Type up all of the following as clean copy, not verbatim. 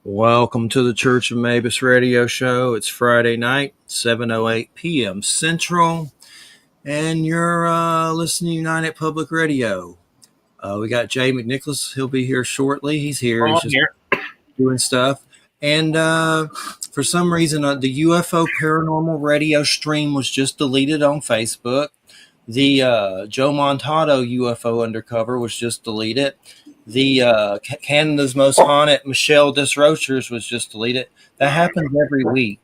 Welcome to the Church of Mabus radio show. It's Friday night, 7:08 p.m. Central, and you're listening to United Public Radio. We got Jay McNicholas. He'll be here shortly. He's here. He's I'm just here. doing stuff. And for some reason, the UFO Paranormal Radio stream was just deleted on Facebook. The Joe Montaldo UFO Undercover was just deleted. The Canada's Most Haunted Michelle Desrochers was just deleted. That happens every week.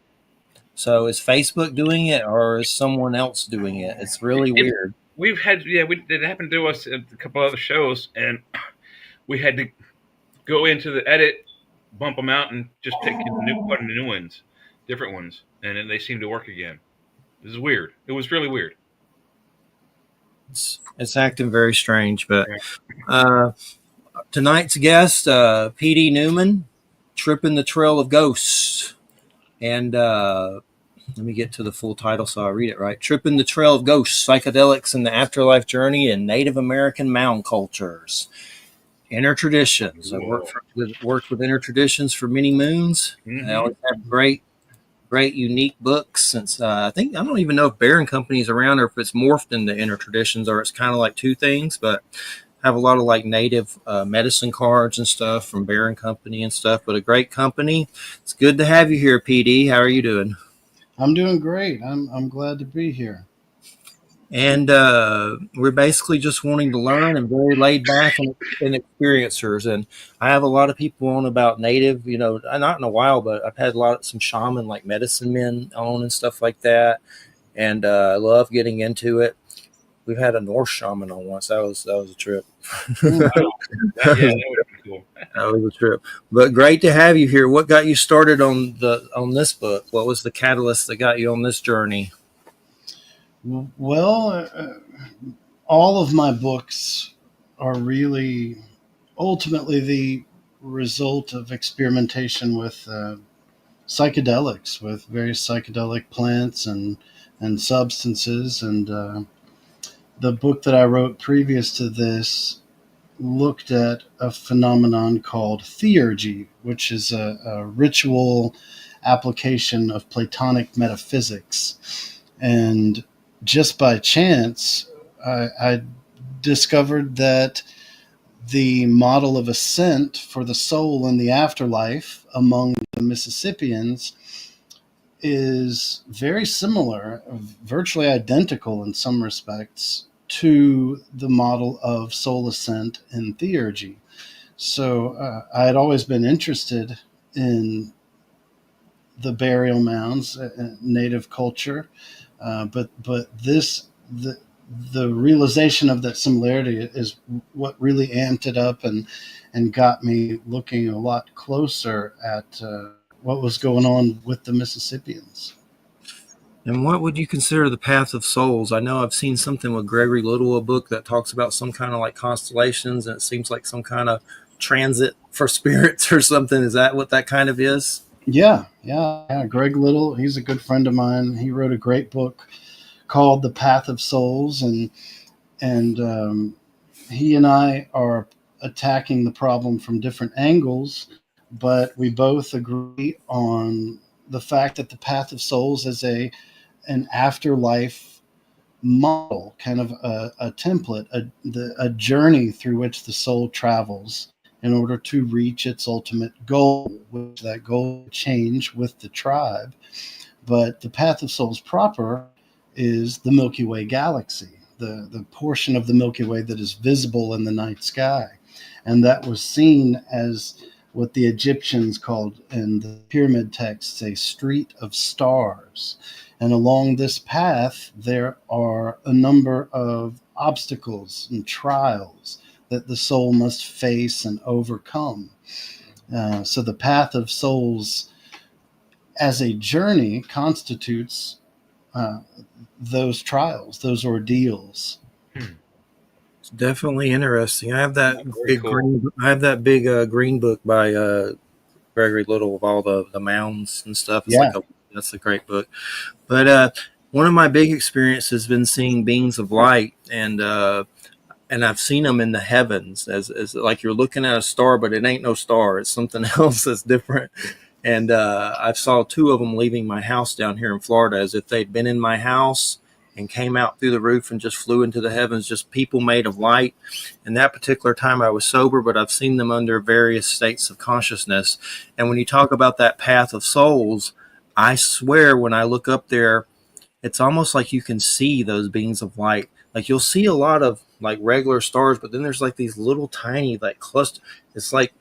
So is Facebook doing it or is someone else doing it? It's really weird. We've had it happened to us at a couple other shows, and we had to go into the edit, bump them out, and just put in the new ones, different ones, and then they seem to work again. This is weird. It was really weird. It's acting very strange, but tonight's guest, P.D. Newman, Tripping the Trail of Ghosts. And let me get to the full title so I read it right. Tripping the Trail of Ghosts, Psychedelics and the Afterlife Journey in Native American Mound Cultures. Inner Traditions. I've worked with Inner Traditions for many moons. Mm-hmm. I always have great, unique books since I don't even know if Barron Company is around or if it's morphed into Inner Traditions or it's kind of like two things, but I have a lot of like native medicine cards and stuff from Barron Company and stuff, but a great company. It's good to have you here, PD. How are you doing? I'm doing great. I'm glad to be here. And we're basically just wanting to learn and very laid back and experiencers. And I have a lot of people on about native, not in a while, but I've had some shaman, like medicine men on and stuff like that. And I love getting into it. We've had a Norse shaman on once. That was a trip. That was a trip. But great to have you here. What got you started on this book? What was the catalyst that got you on this journey? Well, all of my books are really ultimately the result of experimentation with psychedelics, with various psychedelic plants and substances. And the book that I wrote previous to this looked at a phenomenon called theurgy, which is a ritual application of Platonic metaphysics. And just by chance, I discovered that the model of ascent for the soul in the afterlife among the Mississippians is very similar, virtually identical in some respects, to the model of soul ascent in theurgy. So I had always been interested in the burial mounds, native culture. But the realization of that similarity is what really amped it up and got me looking a lot closer at what was going on with the Mississippians. And what would you consider the path of souls? I know I've seen something with Gregory Little, a book that talks about some kind of like constellations, and it seems like some kind of transit for spirits or something. Is that what that kind of is? Yeah. Greg Little, he's a good friend of mine. He wrote a great book called The Path of Souls, and he and I are attacking the problem from different angles, but we both agree on the fact that the Path of Souls is an afterlife model, kind of a template, a journey through which the soul travels in order to reach its ultimate goal, which that goal will change with the tribe. But the Path of Souls proper is the Milky Way galaxy, the portion of the Milky Way that is visible in the night sky. And that was seen as what the Egyptians called in the pyramid texts a street of stars. And along this path, there are a number of obstacles and trials that the soul must face and overcome. So the Path of Souls as a journey constitutes those trials, those ordeals. It's definitely interesting. I have that big green book by Gregory Little of all the mounds and stuff. It's that's a great book. But one of my big experiences has been seeing beings of light, and and I've seen them in the heavens as like you're looking at a star, but it ain't no star. It's something else that's different. And I saw two of them leaving my house down here in Florida as if they'd been in my house and came out through the roof and just flew into the heavens, just people made of light. And that particular time I was sober, but I've seen them under various states of consciousness. And when you talk about that path of souls, I swear when I look up there, it's almost like you can see those beings of light. Like you'll see a lot of like regular stars, but then there's like these little tiny like cluster. It's like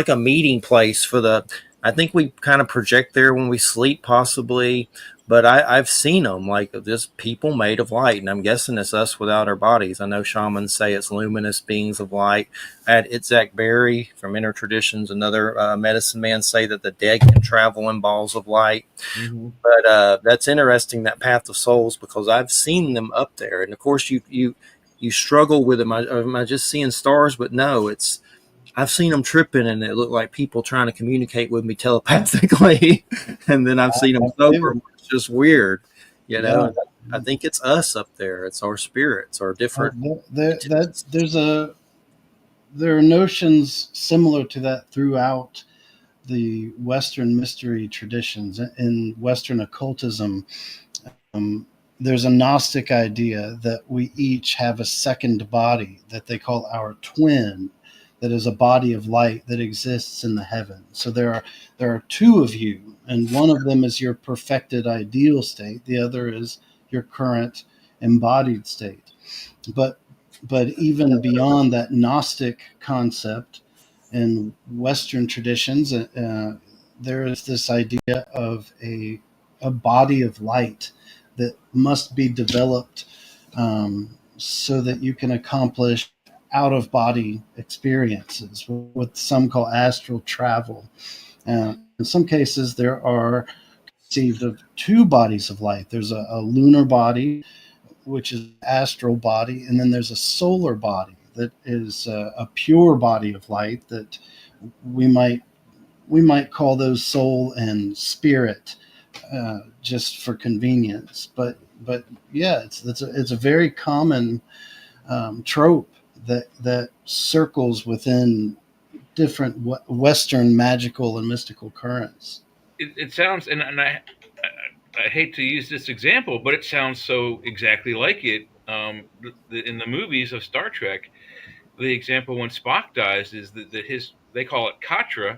a meeting place for the. I think we kind of project there when we sleep, possibly. But I've seen them like just people made of light, and I'm guessing it's us without our bodies. I know shamans say it's luminous beings of light. I had Itzhak Berry from Inner Traditions, another medicine man, say that the dead can travel in balls of light. Mm-hmm. But that's interesting, that path of souls, because I've seen them up there, and of course you struggle with them. Am I just seeing stars? But no, I've seen them tripping, and it looked like people trying to communicate with me telepathically, and then I've seen them sober. It's just weird, you know. I think it's us up there. It's our spirits, our different. There are notions similar to that throughout the Western mystery traditions. In Western occultism, there's a Gnostic idea that we each have a second body that they call our twin, that is a body of light that exists in the heavens. So there are two of you, and one of them is your perfected ideal state. The other is your current embodied state. But even beyond that Gnostic concept in Western traditions, there is this idea of a body of light that must be developed so that you can accomplish out-of-body experiences, what some call astral travel. In some cases, there are conceived of two bodies of light. There's a lunar body, which is an astral body, and then there's a solar body that is a pure body of light that we might call those soul and spirit, just for convenience. But yeah, it's a very common trope that circles within different Western magical and mystical currents. It sounds, and I hate to use this example, but it sounds so exactly like it. In the movies of Star Trek, the example when Spock dies is that they call it Katra,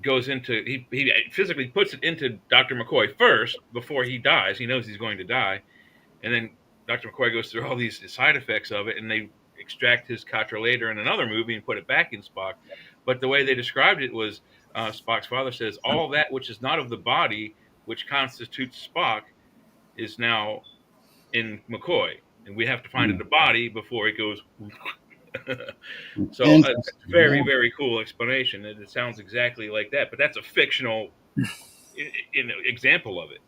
goes into he physically puts it into Dr. McCoy first before he dies. He knows he's going to die, and then Dr. McCoy goes through all these side effects of it, and they extract his Katra later in another movie and put it back in Spock. But the way they described it was Spock's father says, all that which is not of the body, which constitutes Spock, is now in McCoy, and we have to find the body before it goes. So it's a very, very cool explanation, and it sounds exactly like that. But that's a fictional example of it.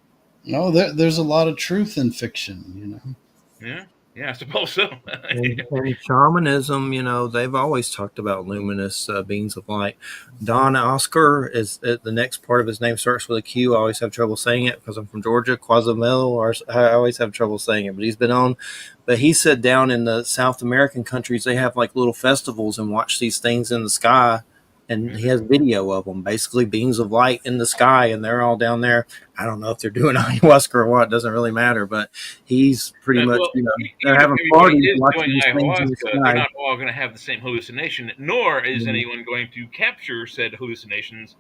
No, there's a lot of truth in fiction, you know. Yeah, I suppose so. And shamanism, you know, they've always talked about luminous beings of light. Don Oscar is the next part of his name starts with a Q. I always have trouble saying it because I'm from Georgia. Quazamel, or I always have trouble saying it, but he's been on. But he said down in the South American countries, they have like little festivals and watch these things in the sky. And he has video of them, basically beams of light in the sky, and they're all down there. I don't know if they're doing ayahuasca or what; it doesn't really matter. But he's pretty much, you know, they're having parties watching these things in the sky. They're not all going to have the same hallucination, nor is anyone going to capture said hallucinations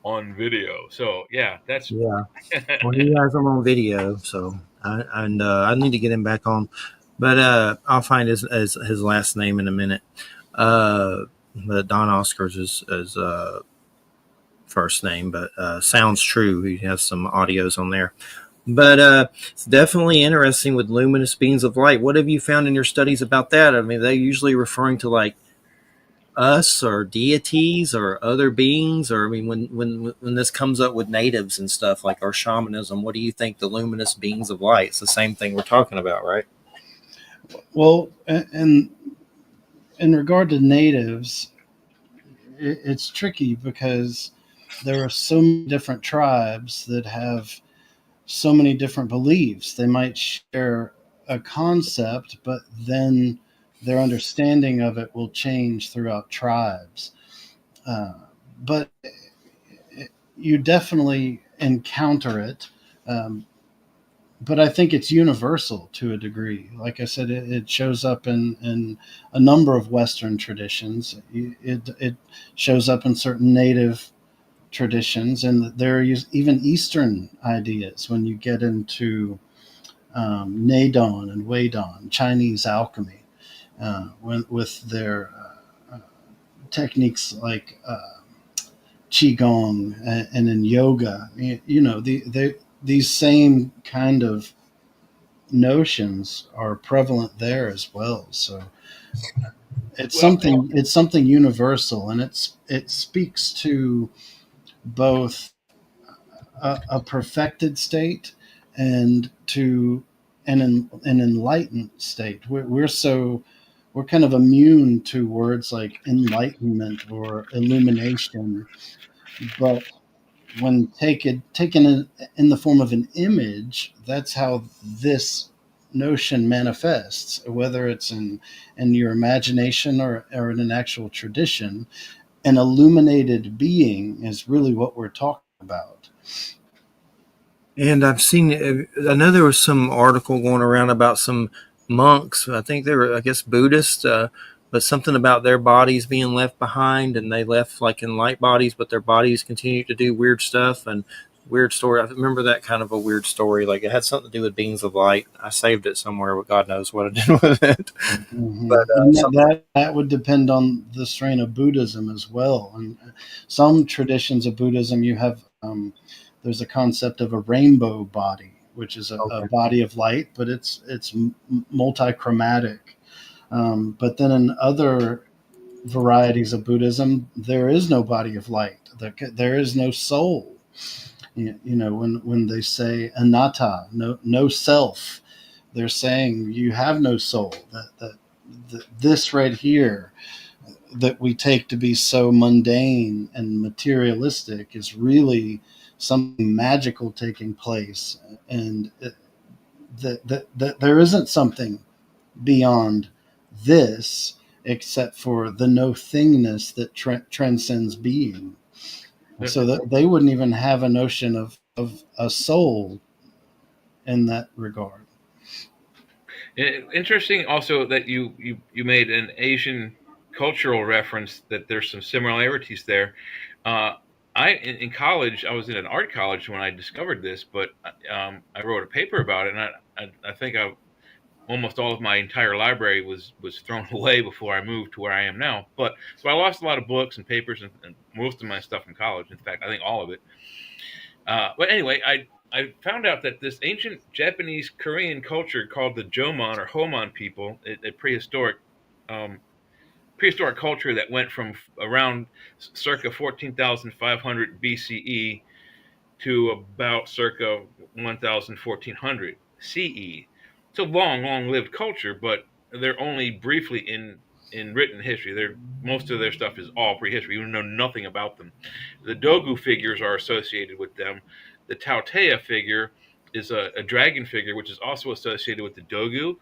on video. So yeah, that's Well, he has them on video, so I need to get him back on, but I'll find his last name in a minute. But Don Oscars is first name, but sounds true. He has some audios on there. But it's definitely interesting with luminous beings of light. What have you found in your studies about that? I mean, they're usually referring to like us or deities or other beings, or I mean, when this comes up with natives and stuff like our shamanism, what do you think the luminous beings of light? It's the same thing we're talking about, right? Well, and in regard to natives, it's tricky because there are so many different tribes that have so many different beliefs. They might share a concept, but then their understanding of it will change throughout tribes. Uh, but you definitely encounter it. Um, but I think it's universal to a degree. Like I said, it shows up in a number of Western traditions. It shows up in certain native traditions, and there are even Eastern ideas when you get into Nadon and Weidon, Chinese alchemy, with their techniques like qigong and in yoga. These same kind of notions are prevalent there as well. So Well, it's something universal, and it speaks to both a perfected state and to an enlightened state. We're kind of immune to words like enlightenment or illumination, but when taken in the form of an image, that's how this notion manifests, whether it's in your imagination or in an actual tradition. An illuminated being is really what we're talking about. And I've seen, I know there was some article going around about some monks. I think they were, I guess, Buddhist, but something about their bodies being left behind, and they left like in light bodies, but their bodies continued to do weird stuff and weird story. I remember that kind of a weird story. Like it had something to do with beings of light. I saved it somewhere, but God knows what I did with it. Hmm. But And something. that would depend on the strain of Buddhism as well. And some traditions of Buddhism, you have there's a concept of a rainbow body, which is a Okay. body of light, but it's multichromatic. But then in other varieties of Buddhism, there is no body of light. There is no soul. When they say anatta, no self, they're saying you have no soul. That this right here that we take to be so mundane and materialistic is really something magical taking place, and that there isn't something beyond this except for the no thingness that transcends being. So that they wouldn't even have a notion of a soul in that regard. interesting also that you made an Asian cultural reference, that there's some similarities there. Uh, in college, I was in an art college when I discovered this, but I wrote a paper about it, and I think almost all of my entire library was thrown away before I moved to where I am now. But so I lost a lot of books and papers and most of my stuff in college. In fact, I think all of it. But anyway, I found out that this ancient Japanese Korean culture called the Jomon or Homon people, a um, prehistoric culture that went from around circa 14,500 BCE to about circa 1,400 CE. It's a long lived culture, but they're only briefly in written history. Most of their stuff is all prehistory. You know nothing about them. The Dogu figures are associated with them. The Tautea figure is a dragon figure, which is also associated with the Dogu,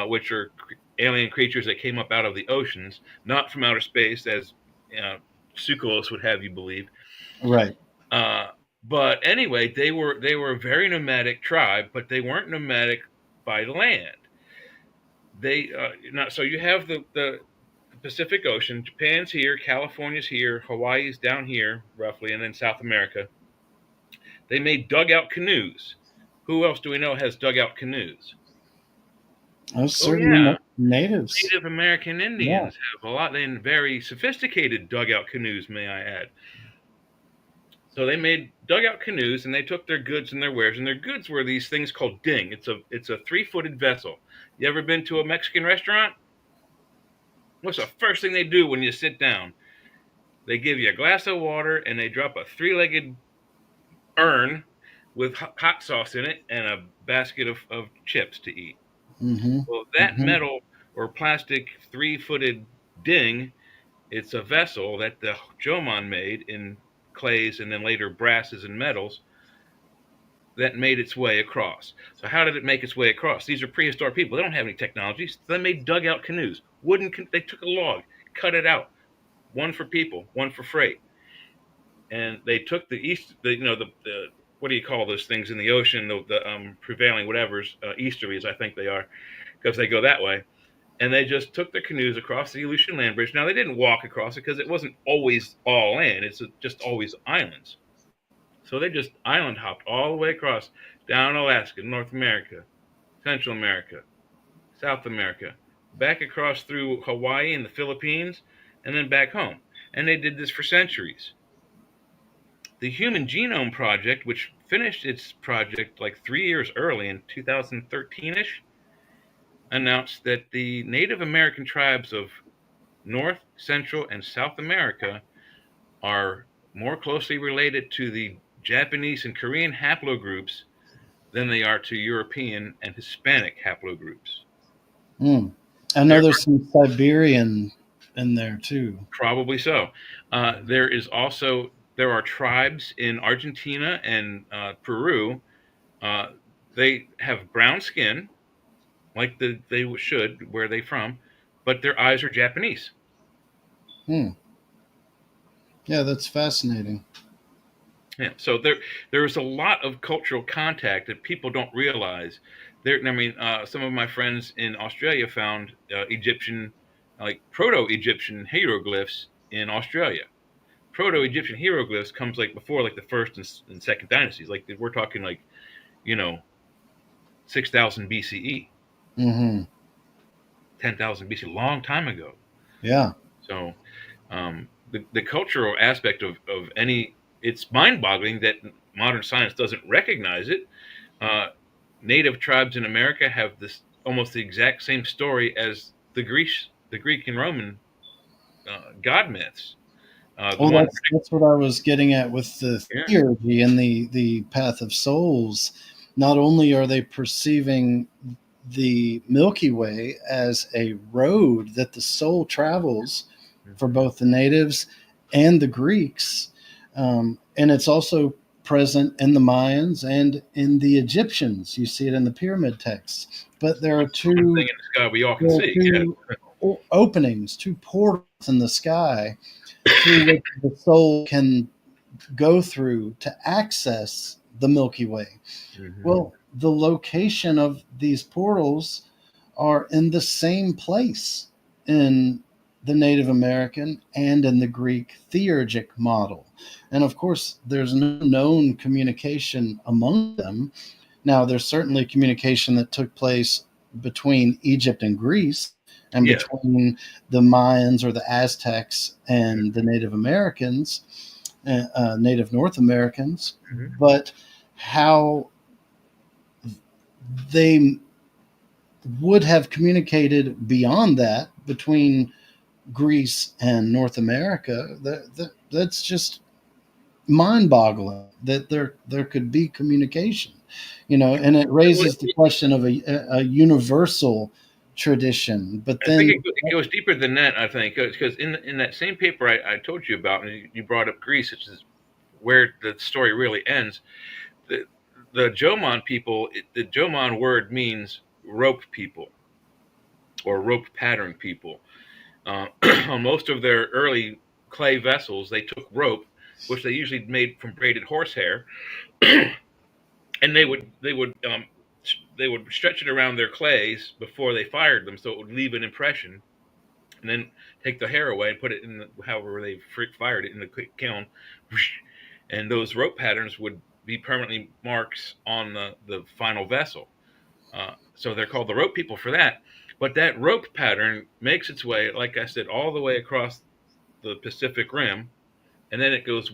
which are alien creatures that came up out of the oceans, not from outer space, as uh, Sukolos would have you believe. Right. Uh, but anyway, they were a very nomadic tribe, but they weren't nomadic by land. They not so you have the Pacific Ocean. Japan's here, California's here, Hawaii's down here roughly, and then South America. They made dugout canoes. Who else do we know has dugout canoes? Those Oh certain yeah, natives. Native American Yeah. Indians have a lot, and very sophisticated dugout canoes, may I add. So they made dugout canoes, and they took their goods and their wares, and their goods were these things called ding. It's a 3-footed vessel. You ever been to a Mexican restaurant? What's the first thing they do when you sit down? They give you a glass of water, and they drop a three-legged urn with hot sauce in it and a basket of chips to eat. Hmm. Well, that Hmm. metal or plastic 3-footed ding, it's a vessel that the Jomon made in clays and then later brasses and metals. that made its way across. So how did it make its way across? These are prehistoric people. They don't have any technology. So they made dugout canoes. They took a log, cut it out, one for people, one for freight, and they took the what do you call those things in the ocean? The prevailing whatever's easterlies, I think they are, because they go that way. And they just took their canoes across the Aleutian land bridge. Now they didn't walk across it because it wasn't always all land. It's just always islands. So they just island hopped all the way across, down Alaska, North America, Central America, South America, back across through Hawaii and the Philippines, and then back home. And they did this for centuries. The Human Genome Project, which finished its project like 3 years early in 2013 ish, announced that the Native American tribes of North, Central, and South America are more closely related to the Japanese and Korean haplogroups than they are to European and Hispanic haplogroups. Mm. I know There there's some Siberian in there too. Probably so. There are tribes in Argentina and Peru. Uh, they have brown skin, like they should, where they from, but their eyes are Japanese. Hmm. Yeah, that's fascinating. Yeah, so there's a lot of cultural contact that people don't realize. Some of my friends in Australia found Egyptian, like Proto-Egyptian hieroglyphs in Australia. Proto-Egyptian hieroglyphs comes like before like the first and second dynasties. Like we're talking like, you know, 6,000 BCE, Hmm. 10,000 BC, long time ago. Yeah. So the cultural aspect of it's mind-boggling that modern science doesn't recognize it. Uh, Native tribes in America have this almost the exact same story as the Greek and Roman god myths. The Well, one, that's what I was getting at with the yeah, theurgy and the path of souls. Not only are they perceiving the Milky Way as a road that the soul travels for both the natives and the Greeks, and it's also present in the Mayans and in the Egyptians. You see it in the pyramid texts. But one thing in the sky we all can there are see. Yeah, two openings, two portals in the sky through which the soul can go through to access the Milky Way. hmm, Well, the location of these portals are in the same place in the Native American and in the Greek theurgic model. And of course, there's no known communication among them. Now, there's certainly communication that took place between Egypt and Greece and yeah. between the Mayans or the Aztecs and the Native Americans, Native North Americans, Hmm. but how they would have communicated beyond that between Greece and North America, that's just mind-boggling that there could be communication, and it raises the question of a universal tradition. But I think then, it goes deeper than that. I think because in that same paper I told you about, and you brought up Greece, which is where the story really ends. The the Jomon people, the Jomon word means rope people or rope pattern people. On most of their early clay vessels, they took rope, which they usually made from braided horsehair, and they would stretch it around their clays before they fired them, so it would leave an impression, and then take the hair away and put it in however they fired it in the quick kiln, and those rope patterns would be permanently marks on the final vessel. So they're called the rope people for that. But that rope pattern makes its way, like I said, all the way across the Pacific Rim, and then it goes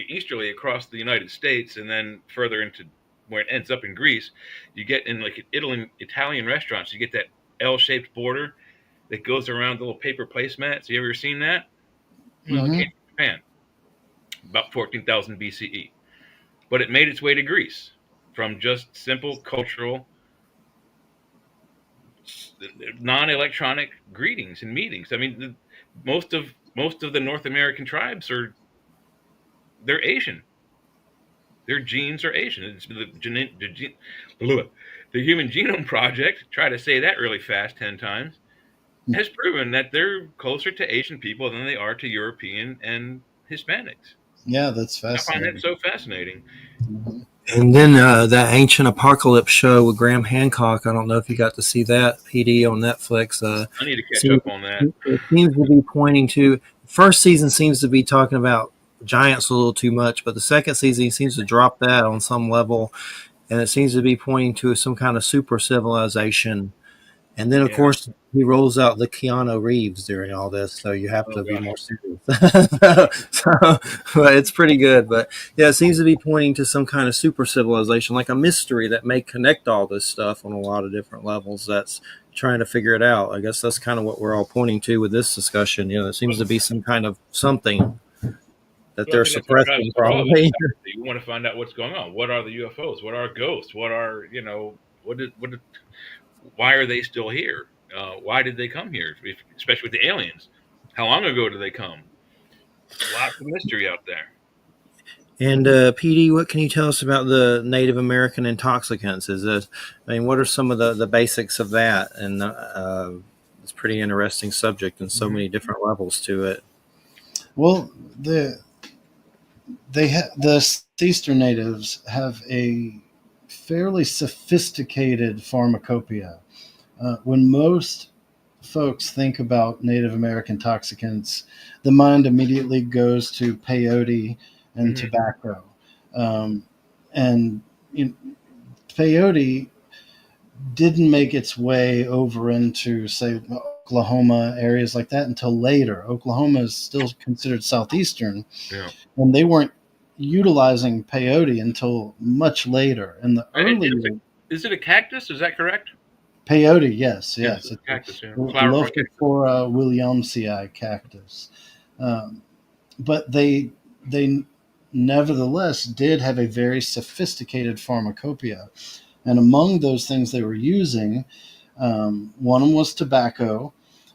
easterly across the United States, and then further into where it ends up in Greece. You get in like Italian restaurants, you get that L-shaped border that goes around the little paper placemats. You ever seen that? Well, it came mhm. from Japan about 14,000 BCE, but it made its way to Greece from just simple cultural non-electronic greetings and meetings. I mean, most of the North American tribes they're Asian. their genes are Asian. It's the Human Genome Project, try to say that really fast 10 times, has proven that they're closer to Asian people than they are to European and Hispanics. Yeah, that's I find that fascinating. so fascinating. Mhm. And then that Ancient Apocalypse show with Graham Hancock. I don't know if you got to see that, PD, on Netflix. I need to catch Seems, up on that. it seems to be pointing to first season seems to be talking about giants a little too much, but the second season he seems to drop that on some level, and it seems to be pointing to some kind of super civilization. And then, of Yeah. course, he rolls out the Keanu Reeves during all this, so you have Oh to be gosh. more serious. so, but it's pretty good. But yeah, it seems to be pointing to some kind of super civilization, like a mystery that may connect all this stuff on a lot of different levels. That's trying to figure it out. I guess that's kind of what we're all pointing to with this discussion. You know, there seems to be some kind of something that Well, I they're think that's what drives suppressing, the draw of this probably. stuff. You want to find out what's going on. What are the UFOs? What are ghosts? What are, why are they still here? Why did they come here? Especially with the aliens. How long ago did they come? Lots of mystery out there. And PD, what can you tell us about the Native American intoxicants? I mean, what are some of the basics of that? And it's a pretty interesting subject and so Mhm. many different levels to it. Well, the Eastern natives have a fairly sophisticated pharmacopoeia. When most folks think about Native American toxicants, the mind immediately goes to peyote and Mhm. tobacco. Um, and you know, peyote didn't make its way over into, say, Oklahoma, areas like that until later. Oklahoma is still considered southeastern, Yeah. and they weren't utilizing peyote until much later. In the And earlier is it a cactus? Is that correct? peyote, yes, Yes, yes, it's it's a cactus. Yeah, a flower for a cactus. Lophophora williamsii cactus. Um, but they nevertheless did have a very sophisticated pharmacopoeia, and among those things they were using, one of them was tobacco,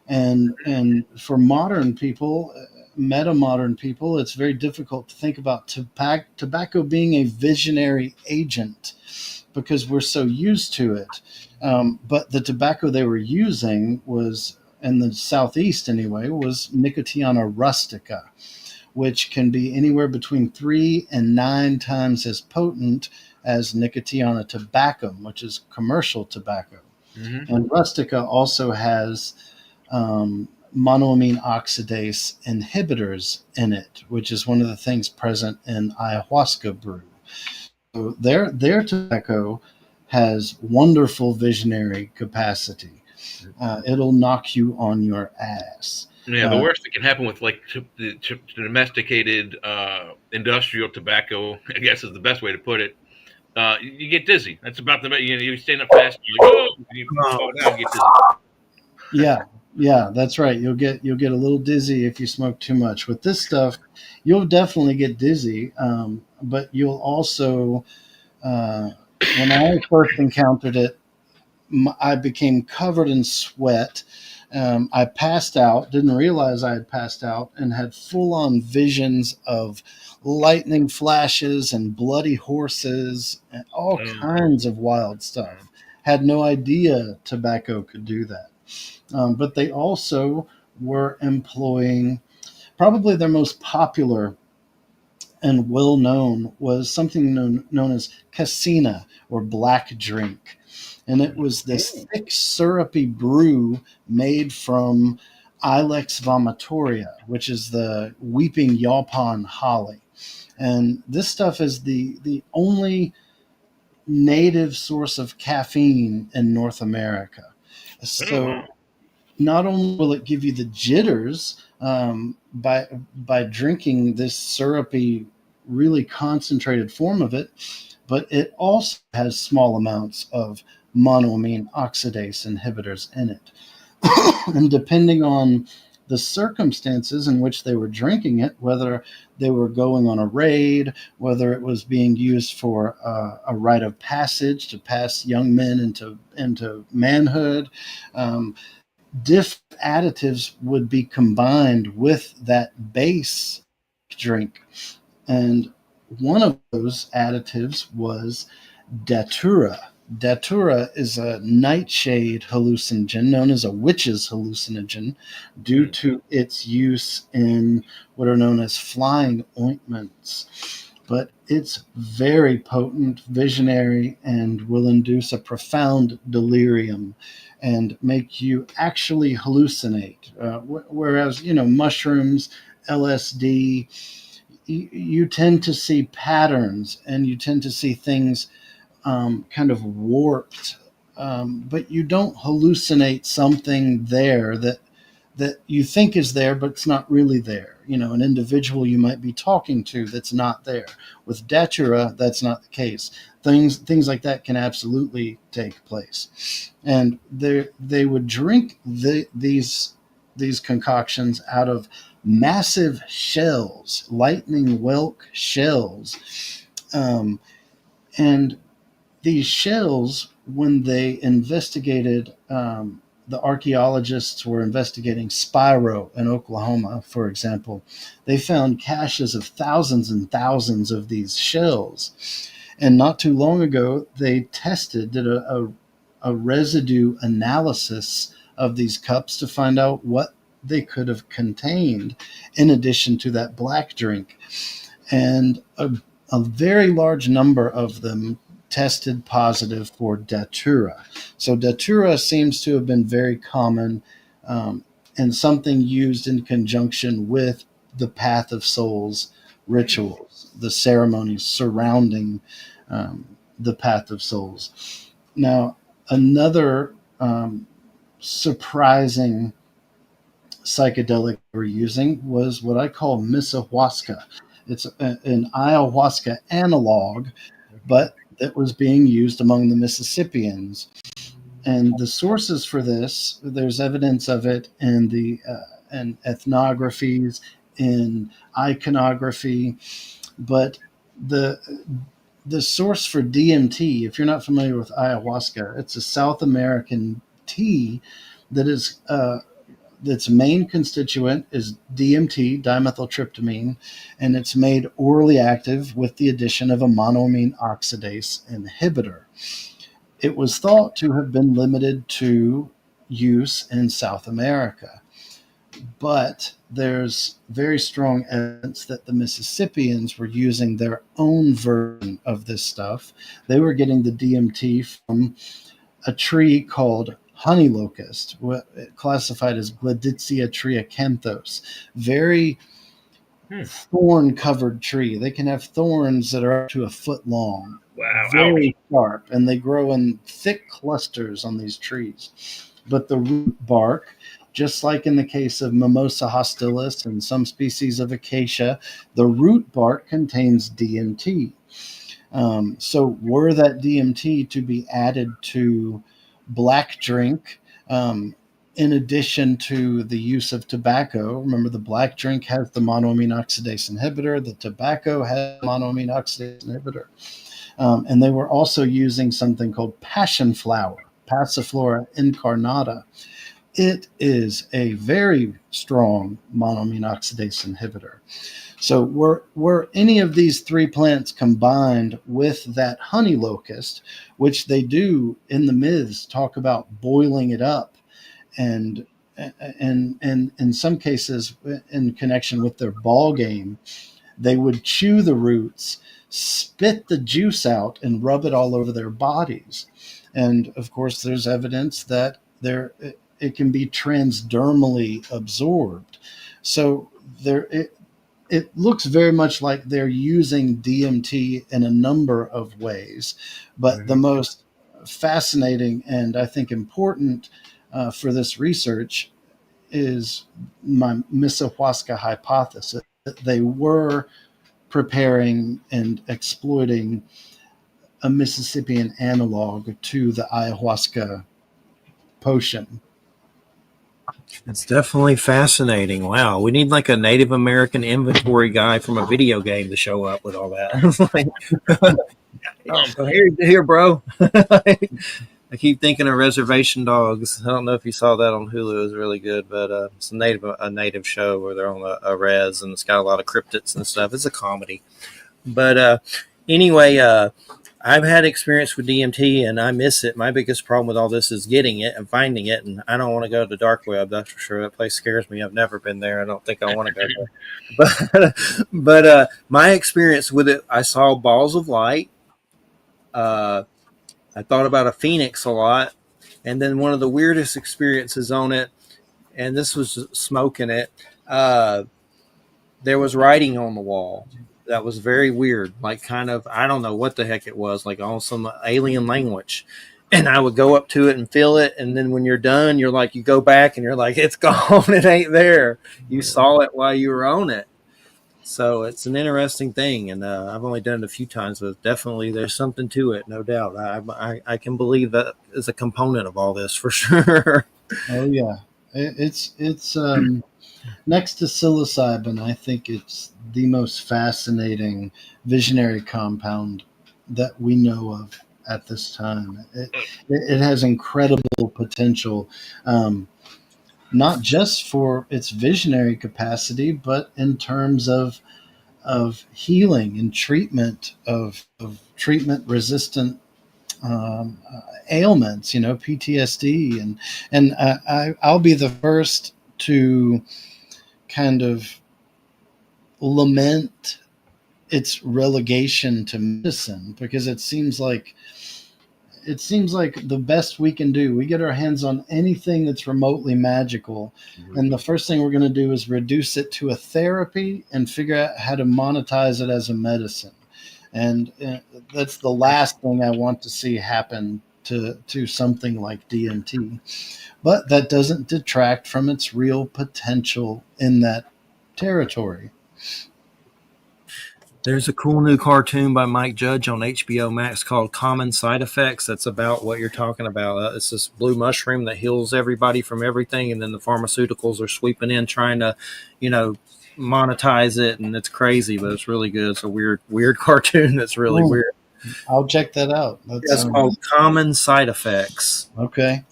and for modern people, meta modern people, it's very difficult to think about tobacco being a visionary agent because we're so used to it. But the tobacco they were using was, in the southeast anyway, was Nicotiana rustica, which can be anywhere between 3 and 9 times as potent as Nicotiana tabacum, which is commercial tobacco. Hmm. And rustica also has monoamine oxidase inhibitors in it, which is one of the things present in ayahuasca brew. So their tobacco has wonderful visionary capacity. It'll knock you on your ass. Yeah, the Uh, worst that can happen with like domesticated industrial tobacco, I guess is the best way to put it. You get dizzy. That's about the you stand up fast, you're like, oh, and you fall down, and get dizzy. yeah, yeah, that's right. You'll get a little dizzy if you smoke too much. With this stuff, you'll definitely get dizzy, but you'll also. Uh, when I first encountered it, I became covered in sweat. I passed out, didn't realize I had passed out, and had full on visions of lightning flashes and bloody horses and all kinds of wild stuff. Had no idea tobacco could do that. But they also were employing, probably their most popular and well known was something known as casina, or black drink. And it was this thick, syrupy brew made from Ilex vomitoria, which is the weeping yaupon holly. And this stuff is the only native source of caffeine in North America. Oh wow. So not only will it give you the jitters by drinking this syrupy, really concentrated form of it, but it also has small amounts of monoamine oxidase inhibitors in it. And depending on the circumstances in which they were drinking it, whether they were going on a raid, whether it was being used for a rite of passage to pass young men into manhood, um, different additives would be combined with that base drink. And one of those additives was datura. Datura is a nightshade hallucinogen known as a witch's hallucinogen due to its use in what are known as flying ointments. But it's very potent, visionary, and will induce a profound delirium and make you actually hallucinate. Whereas, mushrooms, LSD, you tend to see patterns and you tend to see things kind of warped, but you don't hallucinate something there that you think is there, but it's not really there. An individual you might be talking to that's not there. With datura, that's not the case. Things like that can absolutely take place, and they would drink these concoctions out of massive shells, lightning whelk shells, and these shells, when they investigated, the archaeologists were investigating Spiro in Oklahoma, for example, they found caches of thousands and thousands of these shells. And not too long ago, they did a residue analysis of these cups to find out what they could have contained in addition to that black drink. And a very large number of them tested positive for datura. So datura seems to have been very common, and something used in conjunction with the Path of Souls rituals, the ceremonies surrounding the Path of Souls. Now, another surprising psychedelic we're using was what I call misahuasca. It's an ayahuasca analog, but that was being used among the Mississippians. And the sources for this, there's evidence of it in the in ethnographies, in iconography, but the the source for DMT, if you're not familiar with ayahuasca, it's a South American tea that is its main constituent is DMT, dimethyltryptamine, and it's made orally active with the addition of a monoamine oxidase inhibitor. It was thought to have been limited to use in South America, but there's very strong evidence that the Mississippians were using their own version of this stuff. They were getting the DMT from a tree called honey locust, classified as Gleditsia triacanthos. Very thorn covered tree. They can have thorns that are up to a foot long. Wow. Very sharp, and they grow in thick clusters on these trees. But the root bark, just like in the case of Mimosa hostilis and some species of acacia, the root bark contains DMT. So were that DMT to be added to black drink, in addition to the use of tobacco? Remember, the black drink has the monoamine oxidase inhibitor, the tobacco has the monoamine oxidase inhibitor. And they were also using something called passion flower, Passiflora incarnata. It is a very strong monoamine oxidase inhibitor. So were any of these three plants combined with that honey locust, which they do in the myths talk about boiling it up, and in some cases in connection with their ball game, they would chew the roots, spit the juice out, and rub it all over their bodies. And of course, there's evidence that it can be transdermally absorbed. So it looks very much like they're using DMT in a number of ways. But the most fascinating and I think important for this research is my misahuasca hypothesis, that they were preparing and exploiting a Mississippian analog to the ayahuasca potion. It's definitely fascinating. Wow, we need like a Native American inventory guy from a video game to show up with all that. So here, bro. I keep thinking of Reservation Dogs. I don't know if you saw that on Hulu. It was really good, but it's a native show where they're on a res and it's got a lot of cryptids and stuff. It's a comedy. But anyway, I've had experience with DMT and I miss it. My biggest problem with all this is getting it and finding it, and I don't want to go to the dark web. That's for sure. That place scares me. I've never been there. I don't think I want to go there. But my experience with it, I saw balls of light. Uh, I thought about a phoenix a lot, and then one of the weirdest experiences on it, and this was smoking it. Uh, there was writing on the wall that was very weird, like kind of, I don't know what the heck it was, like on some alien language. And I would go up to it and feel it, and then when you're done, you're like, you go back and you're like, it's gone, it ain't there. You saw it while you were on it. So it's an interesting thing, and I've only done it a few times, but definitely there's something to it, no doubt. I can believe that is a component of all this for sure. Oh yeah, it's next to psilocybin. I think it's the most fascinating visionary compound that we know of at this time. It has incredible potential, not just for its visionary capacity, but in terms of healing and treatment of treatment resistant ailments, PTSD, I'll be the first to kind of lament its relegation to medicine, because it seems like the best we can do, we get our hands on anything that's remotely magical, and the first thing we're going to do is reduce it to a therapy and figure out how to monetize it as a medicine. And that's the last thing I want to see happen to something like DMT. But that doesn't detract from its real potential in that territory. There's a cool new cartoon by Mike Judge on HBO Max called Common Side Effects. That's about what you're talking about. It's this blue mushroom that heals everybody from everything, and then the pharmaceuticals are sweeping in trying to, you know, monetize it, and it's crazy, but it's really good. It's a weird cartoon that's really Oh, weird. I'll check that out. It's called Common Side Effects. Okay.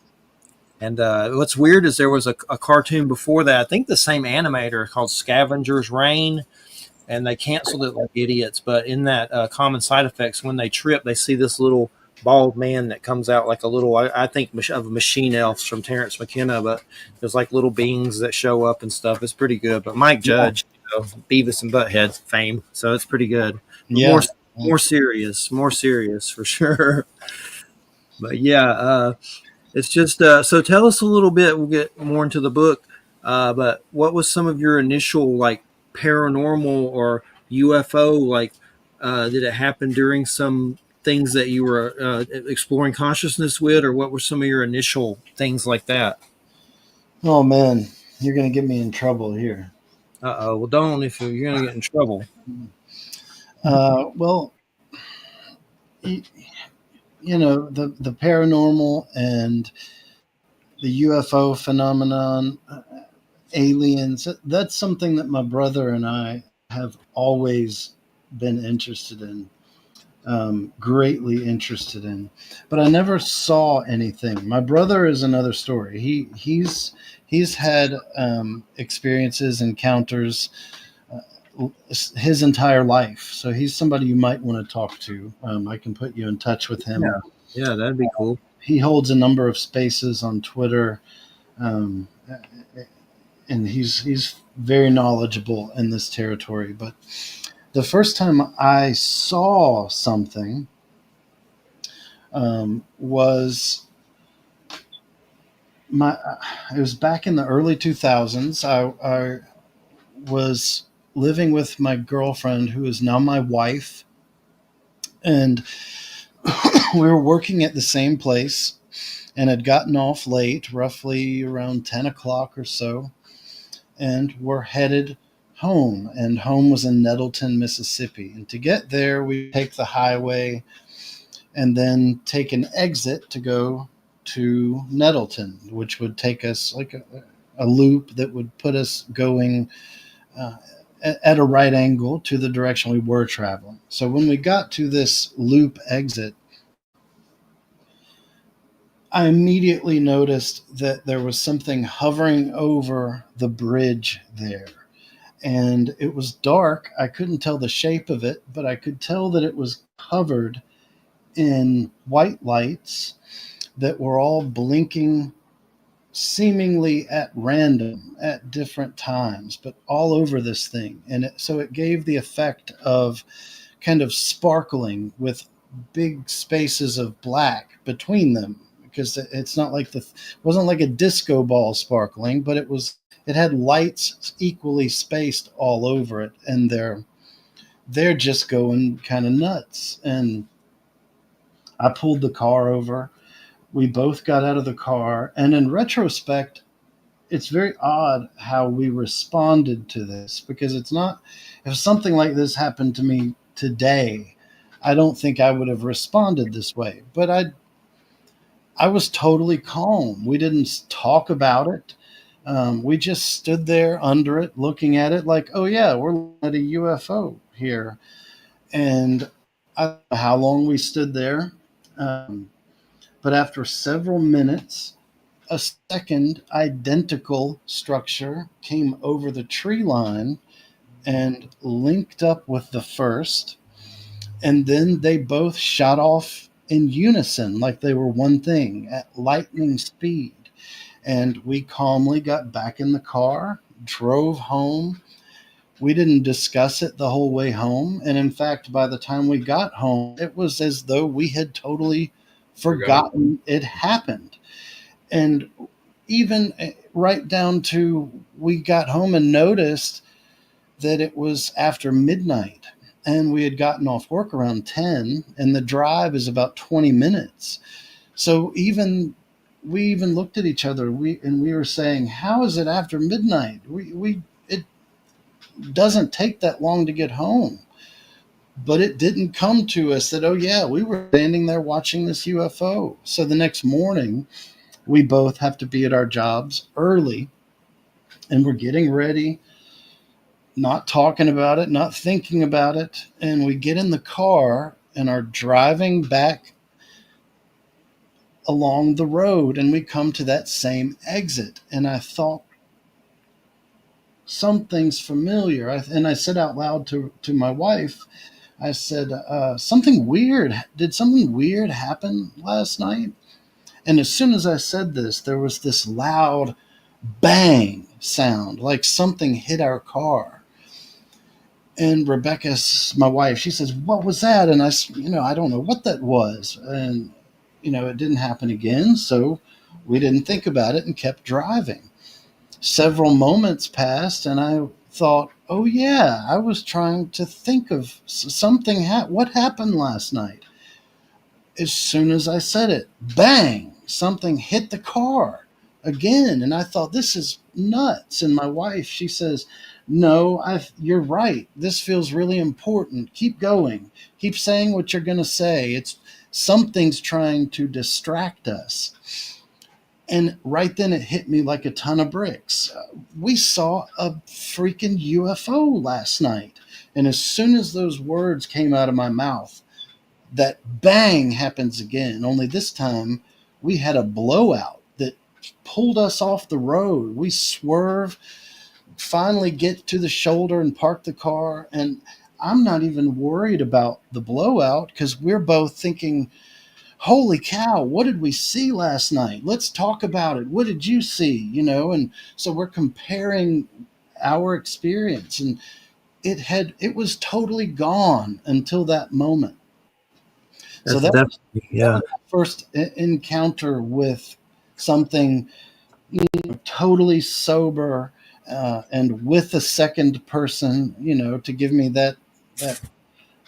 And what's weird is there was a cartoon before that. I think the same animator called Scavenger's Reign, and they canceled it like idiots. But in that Common Side Effects, when they trip, they see this little bald man that comes out like a little, I think, of machine elves from Terrence McKenna, but there's like little beings that show up and stuff. It's pretty good. But Mike Yeah. Judge, Beavis and Butthead fame, so it's pretty good. But Yeah. more serious for sure. But yeah, it's just so tell us a little bit. We'll get more into the book. But what was some of your initial like paranormal or UFO like? Did it happen during some things that you were exploring consciousness with, or what were some of your initial things like that? Oh man, you're gonna get me in trouble here. Well, don't if you're gonna get in trouble. Well, y- the paranormal and the UFO phenomenon, aliens. That's something that my brother and I have always been interested in, greatly interested in. But I never saw anything. My brother is another story. He's had experiences, encounters his entire life. So he's somebody you might want to talk to. I can put you in touch with him. Yeah, yeah, that'd be cool. He holds a number of spaces on Twitter, um, and he's very knowledgeable in this territory. But the first time I saw something was my. It was back in the early 2000s. I was living with my girlfriend, who is now my wife, and we were working at the same place and had gotten off late, roughly around 10 o'clock or so, and were headed home. And home was in Nettleton, Mississippi. And to get there, we take the highway and then take an exit to go to Nettleton, which would take us like a loop that would put us going uh, at a right angle to the direction we were traveling. So when we got to this loop exit, I immediately noticed that there was something hovering over the bridge there. and it was dark. I couldn't tell the shape of it, but I could tell that it was covered in white lights that were all blinking seemingly at random at different times, but all over this thing. And so it gave the effect of kind of sparkling with big spaces of black between them, because it's not like it wasn't like a disco ball sparkling, but it had lights equally spaced all over it, and they're just going kind of nuts. And I pulled the car over. We both got out of the car, and in retrospect, it's very odd how we responded to this, because it's not, if something like this happened to me today, I don't think I would have responded this way. But I was totally calm. We didn't talk about it. We just stood there under it, looking at it like, oh yeah, we're looking at a UFO here. And I don't know how long we stood there. But after several minutes, a second identical structure came over the tree line and linked up with the first. And then they both shot off in unison, like they were one thing at lightning speed. And we calmly got back in the car, drove home. We didn't discuss it the whole way home. And in fact, by the time we got home, it was as though we had totally forgotten it happened. And even right down to, we got home and noticed that it was after midnight, and we had gotten off work around 10, and the drive is about 20 minutes. So we even looked at each other, we were saying, how is it after midnight? It doesn't take that long to get home. But it didn't come to us that, oh yeah, we were standing there watching this UFO. So the next morning, we both have to be at our jobs early, and we're getting ready, not talking about it, not thinking about it. And we get in the car and are driving back along the road, and we come to that same exit. And I thought, something's familiar. And I said out loud to my wife, I said, something weird. Did something weird happen last night? And as soon as I said this, there was this loud bang sound, like something hit our car. And Rebecca, my wife, she says, what was that? And I don't know what that was. And, it didn't happen again. So we didn't think about it and kept driving. Several moments passed, and I thought, oh yeah, I was trying to think of something. What happened last night? As soon as I said it, bang, something hit the car again. And I thought, this is nuts. And my wife, she says, no, you're right. This feels really important. Keep going. Keep saying what you're going to say. It's something's trying to distract us. And right then it hit me like a ton of bricks. We saw a freaking UFO last night. And as soon as those words came out of my mouth, that bang happens again. Only this time we had a blowout that pulled us off the road. We swerve, finally get to the shoulder and park the car. And I'm not even worried about the blowout, because we're both thinking, holy cow, what did we see last night? Let's talk about it. What did you see? And so we're comparing our experience, and it was totally gone until that moment. So that was my first encounter with something totally sober, and with a second person, to give me that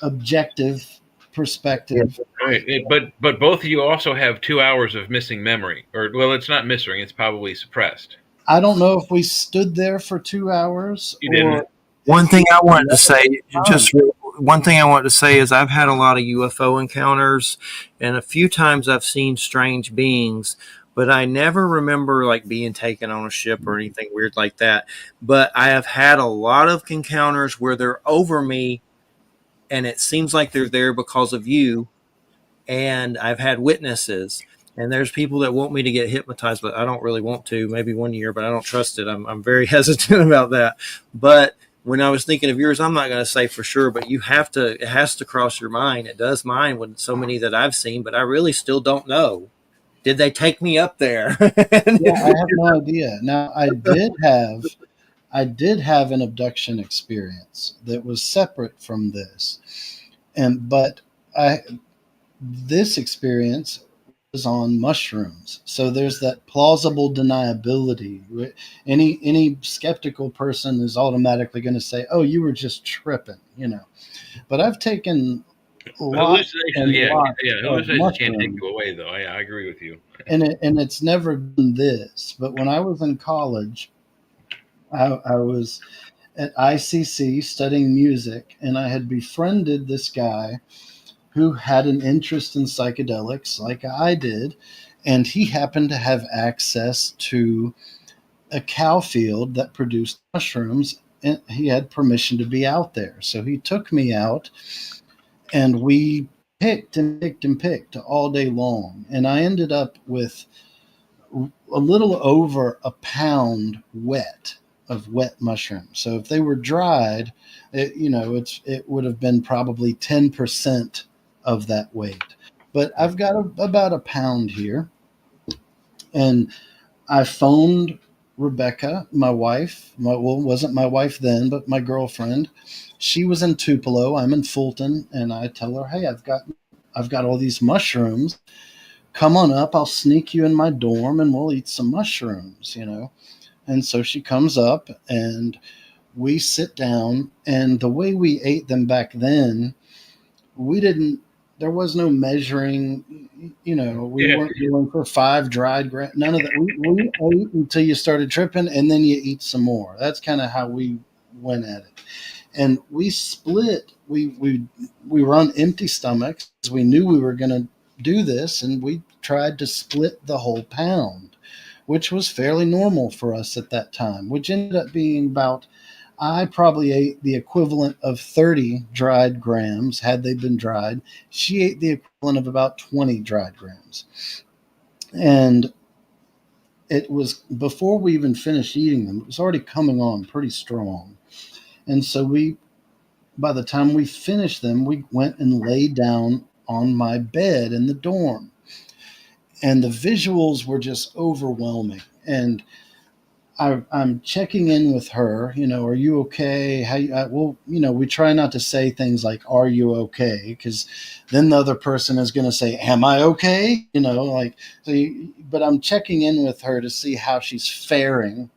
objective perspective. Right. But both of you also have 2 hours of missing memory, or well, it's not missing; it's probably suppressed. I don't know if we stood there for 2 hours. You didn't. One thing I wanted to say, one thing I wanted to say is I've had a lot of UFO encounters, and a few times I've seen strange beings, but I never remember like being taken on a ship or anything weird like that. But I have had a lot of encounters where they're over me, and it seems like they're there because of you. And I've had witnesses, and there's people that want me to get hypnotized, but I don't really want to. Maybe one year, but I don't trust it. I'm very hesitant about that. But when I was thinking of yours, I'm not going to say for sure, but it has to cross your mind. It does mine with so many that I've seen, but I really still don't know. Did they take me up there? Yeah, I have no idea. Now, I did have an abduction experience that was separate from this, but I this experience was on mushrooms. So there's that plausible deniability. Any skeptical person is automatically going to say, "Oh, you were just tripping." But I've taken lots Hallucinations, and yeah, lots yeah. of Hallucinations can't take mushrooms, you away, though. I agree with you. and it's never been this. But when I was in college, I was at ICC studying music, and I had befriended this guy who had an interest in psychedelics like I did, and he happened to have access to a cow field that produced mushrooms, and he had permission to be out there. So he took me out, and we picked and picked and picked all day long, and I ended up with a little over a pound of wet mushrooms. So if they were dried, it would have been probably 10% of that weight. But I've got about a pound here, and I phoned Rebecca, my wife. Well, wasn't my wife then, but my girlfriend. She was in Tupelo. I'm in Fulton, and I tell her, "Hey, I've got all these mushrooms. Come on up. I'll sneak you in my dorm, and we'll eat some mushrooms." And so she comes up, and we sit down. And the way we ate them back then, we didn't. There was no measuring. We Yeah, weren't going for 5 dried grams. None of that. We ate until you started tripping, and then you eat some more. That's kind of how we went at it. And we split. We were on empty stomachs. We knew we were going to do this, and we tried to split the whole pound, which was fairly normal for us at that time, which ended up being about, I probably ate the equivalent of 30 dried grams had they been dried. She ate the equivalent of about 20 dried grams. And it was before we even finished eating them, it was already coming on pretty strong. And so by the time we finished them, we went and laid down on my bed in the dorm. And the visuals were just overwhelming. And I'm checking in with her. Are you okay? We try not to say things like, "Are you okay?" Because then the other person is going to say, "Am I okay?" But I'm checking in with her to see how she's faring,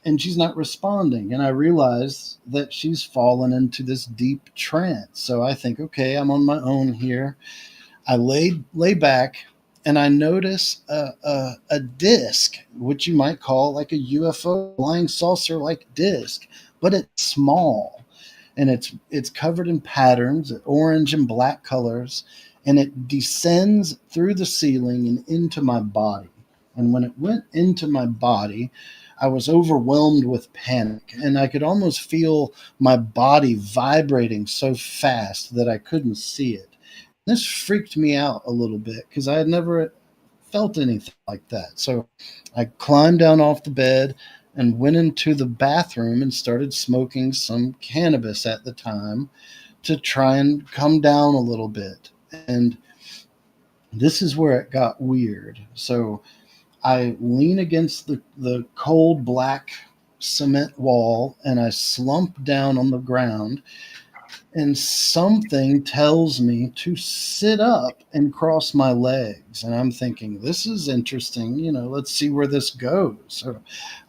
and she's not responding. And I realize that she's fallen into this deep trance. So I think, okay, I'm on my own here. I lay back, and I notice a disc, which you might call like a UFO flying saucer like disc, but it's small, and it's covered in patterns, orange and black colors, and it descends through the ceiling and into my body. And when it went into my body, I was overwhelmed with panic, and I could almost feel my body vibrating so fast that I couldn't see it. This freaked me out a little bit because I had never felt anything like that. So I climbed down off the bed and went into the bathroom and started smoking some cannabis at the time to try and come down a little bit. And this is where it got weird. So I lean against the cold black cement wall, and I slump down on the ground, and something tells me to sit up and cross my legs. And I'm thinking, this is interesting. Let's see where this goes. So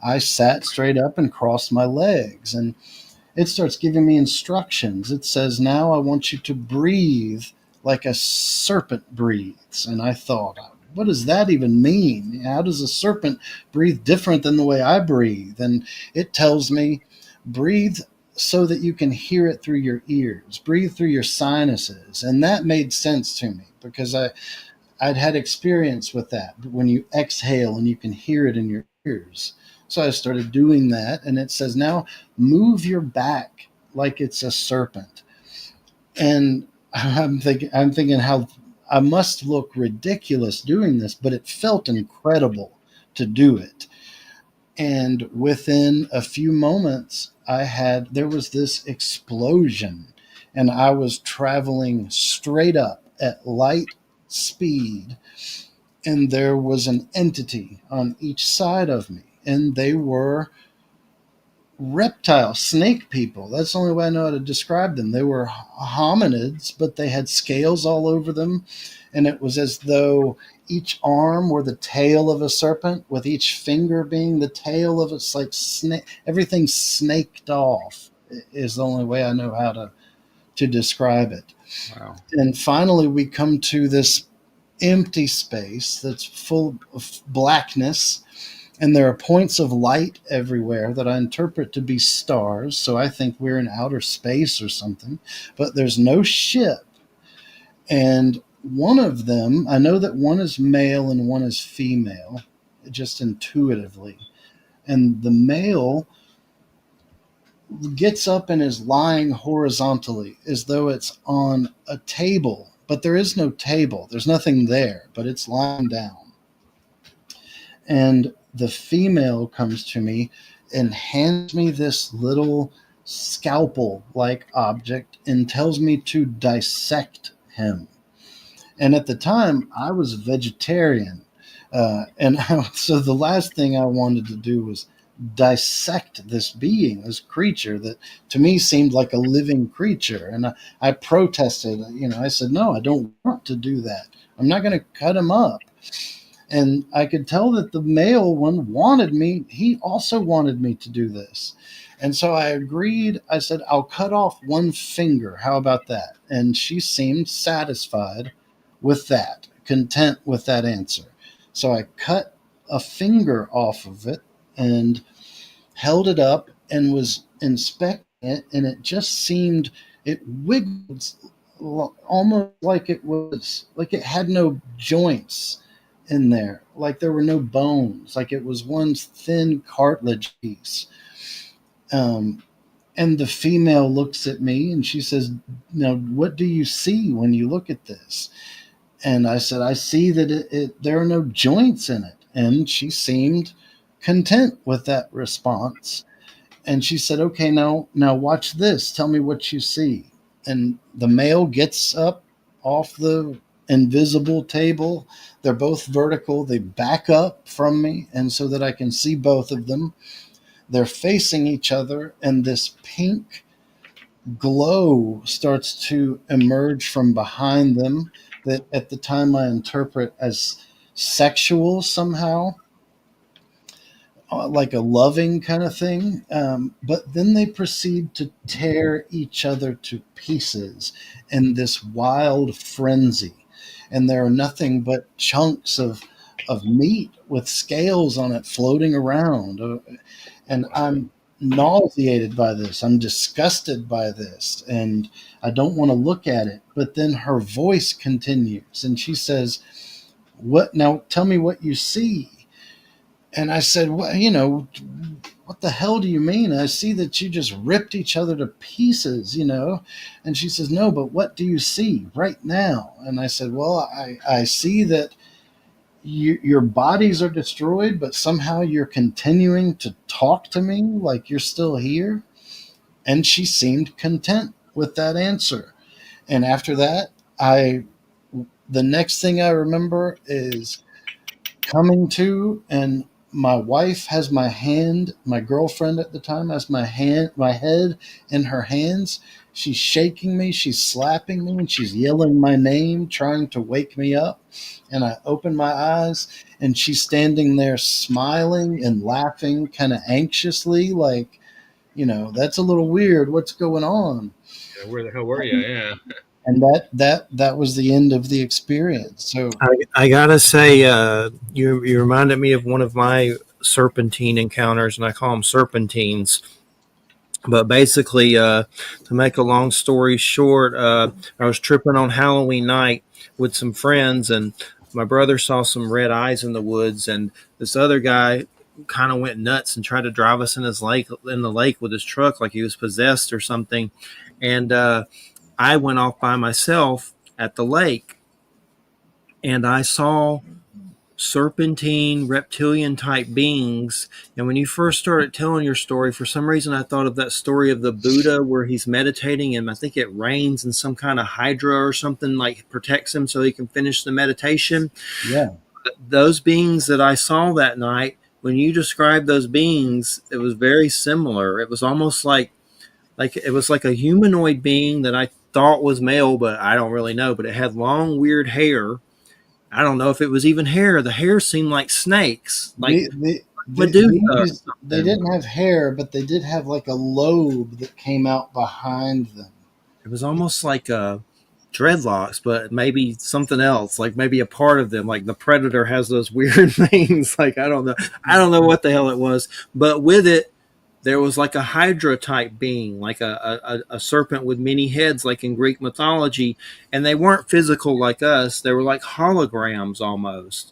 I sat straight up and crossed my legs, and it starts giving me instructions. It says, "Now I want you to breathe like a serpent breathes." And I thought, what does that even mean? How does a serpent breathe different than the way I breathe? And it tells me, breathe so that you can hear it through your ears, breathe through your sinuses. And that made sense to me because I'd had experience with that when you exhale and you can hear it in your ears. So I started doing that, and it says, "Now move your back like it's a serpent." And I'm thinking how I must look ridiculous doing this, but it felt incredible to do it. And within a few moments, there was this explosion, and I was traveling straight up at light speed, and there was an entity on each side of me, and they were reptile snake people. That's the only way I know how to describe them. They were hominids, but they had scales all over them, and it was as though each arm were the tail of a serpent, with each finger being the tail of it's like snake. Everything snaked off is the only way I know how to describe it. Wow. And finally, we come to this empty space that's full of blackness, and there are points of light everywhere that I interpret to be stars. So I think we're in outer space or something, but there's no ship. And one of them, I know that one is male and one is female, just intuitively. And the male gets up and is lying horizontally as though it's on a table, but there is no table. There's nothing there, but it's lying down. And the female comes to me and hands me this little scalpel like object and tells me to dissect him. And at the time, I was vegetarian. So the last thing I wanted to do was dissect this being, this creature that to me seemed like a living creature. And I protested, I said, no, I don't want to do that. I'm not going to cut him up. And I could tell that the male one wanted me. He also wanted me to do this. And so I agreed. I said, I'll cut off one finger. How about that? And she seemed satisfied with that, content with that answer. So I cut a finger off of it and held it up and was inspecting it. And it just seemed, it wiggled almost like it had no joints in there, like there were no bones, like it was one thin cartilage piece. And the female looks at me and she says, now, what do you see when you look at this? And I said, I see that there are no joints in it. And she seemed content with that response. And she said, okay, now watch this. Tell me what you see. And the male gets up off the invisible table. They're both vertical. They back up from me, and so that I can see both of them. They're facing each other, and this pink glow starts to emerge from behind them that at the time I interpret as sexual somehow, like a loving kind of thing. But then they proceed to tear each other to pieces in this wild frenzy. And there are nothing but chunks of meat with scales on it floating around. And I'm nauseated by this. I'm disgusted by this. And I don't want to look at it. But then her voice continues and she says, "What now? Tell me what you see." And I said, well, what the hell do you mean? I see that you just ripped each other to pieces, And she says, no, but what do you see right now? And I said, well, I see that your bodies are destroyed, but somehow you're continuing to talk to me like you're still here. And she seemed content with that answer. And after that, the next thing I remember is coming to, and my wife has my girlfriend at the time has my head in her hands. She's shaking me, she's slapping me, and she's yelling my name, trying to wake me up. And I open my eyes, and she's standing there smiling and laughing kind of anxiously, like, that's a little weird. What's going on? Yeah, where the hell were you? Yeah. And that was the end of the experience. So I gotta say, you reminded me of one of my serpentine encounters, and I call them serpentines. But basically, to make a long story short, I was tripping on Halloween night with some friends, and my brother saw some red eyes in the woods, and this other guy kind of went nuts and tried to drive us in the lake with his truck like he was possessed or something. And I went off by myself at the lake, and I saw serpentine reptilian type beings. And when you first started telling your story, for some reason I thought of that story of the Buddha where he's meditating and I think it rains and some kind of hydra or something like protects him so he can finish the meditation. Yeah. Those beings that I saw that night, when you described those beings, it was very similar. It was almost like it was like a humanoid being that I thought was male, but I don't really know. But it had long, weird hair. I don't know if it was even hair. The hair seemed like snakes, like Medusa or They something. didn't have hair, but they did have like a lobe that came out behind them. It was almost like dreadlocks, but maybe something else, like maybe a part of them. Like the predator has those weird things. Like I don't know. I don't know what the hell it was, but with it, there was like a hydra type being, like a serpent with many heads, like in Greek mythology, and they weren't physical like us. They were like holograms almost.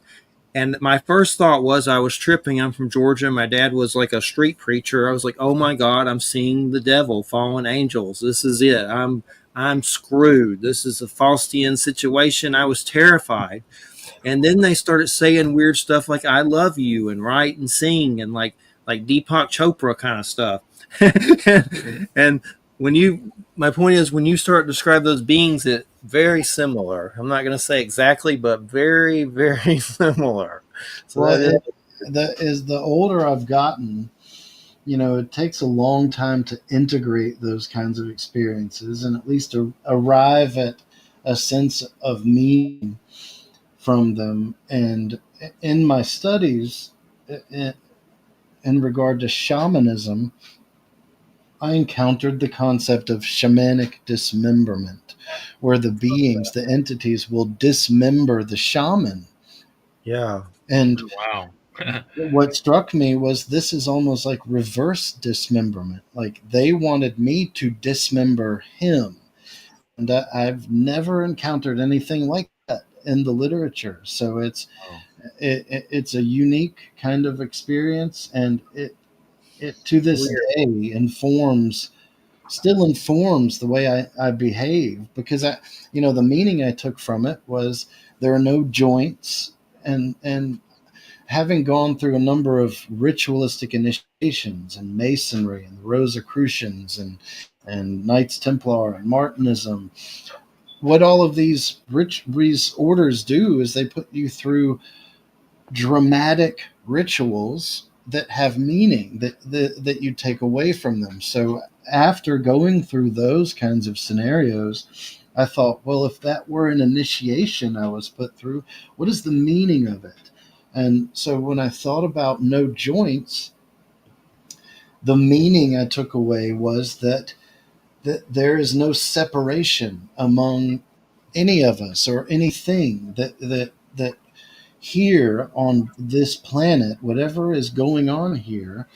And my first thought was I was tripping. I'm from Georgia. My dad was like a street preacher. I was like, "Oh my God, I'm seeing the devil, fallen angels. This is it. I'm screwed. This is a Faustian situation." I was terrified. And then they started saying weird stuff like "I love you" and "write and sing" and like Deepak Chopra kind of stuff. And when you, my point is, when you start to describe those beings, it very similar. I'm not going to say exactly, but very, very similar. So Well, that is the older I've gotten, it takes a long time to integrate those kinds of experiences and at least arrive at a sense of meaning from them. And in my studies, in regard to shamanism, I encountered the concept of shamanic dismemberment, where the beings, the entities, will dismember the shaman. yeah, And Wow. what struck me was this is almost like reverse dismemberment. Like they wanted me to dismember him. And I've never encountered anything like that in the literature. So Wow. it's a unique kind of experience, and it to this weird. day still informs the way I behave, because the meaning I took from it was there are no joints, and having gone through a number of ritualistic initiations and masonry and the Rosicrucians and Knights Templar and Martinism, what all of these orders do is they put you through dramatic rituals that have meaning that you take away from them. So after going through those kinds of scenarios, I thought, well, if that were an initiation I was put through, what is the meaning of it? And so when I thought about no joints, the meaning I took away was that there is no separation among any of us or anything, that here on this planet, whatever is going on here,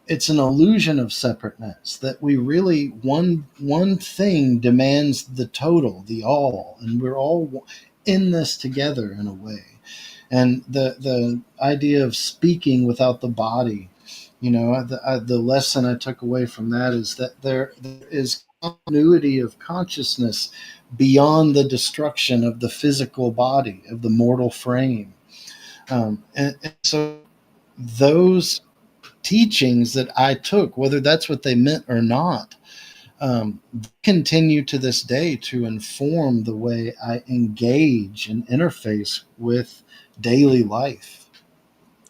it's an illusion of separateness, that we really one thing demands the total, the all, and we're all in this together in a way. And the idea of speaking without the body, the lesson I took away from that is that there is continuity of consciousness beyond the destruction of the physical body, of the mortal frame. And so those teachings that I took, whether that's what they meant or not, continue to this day to inform the way I engage and interface with daily life.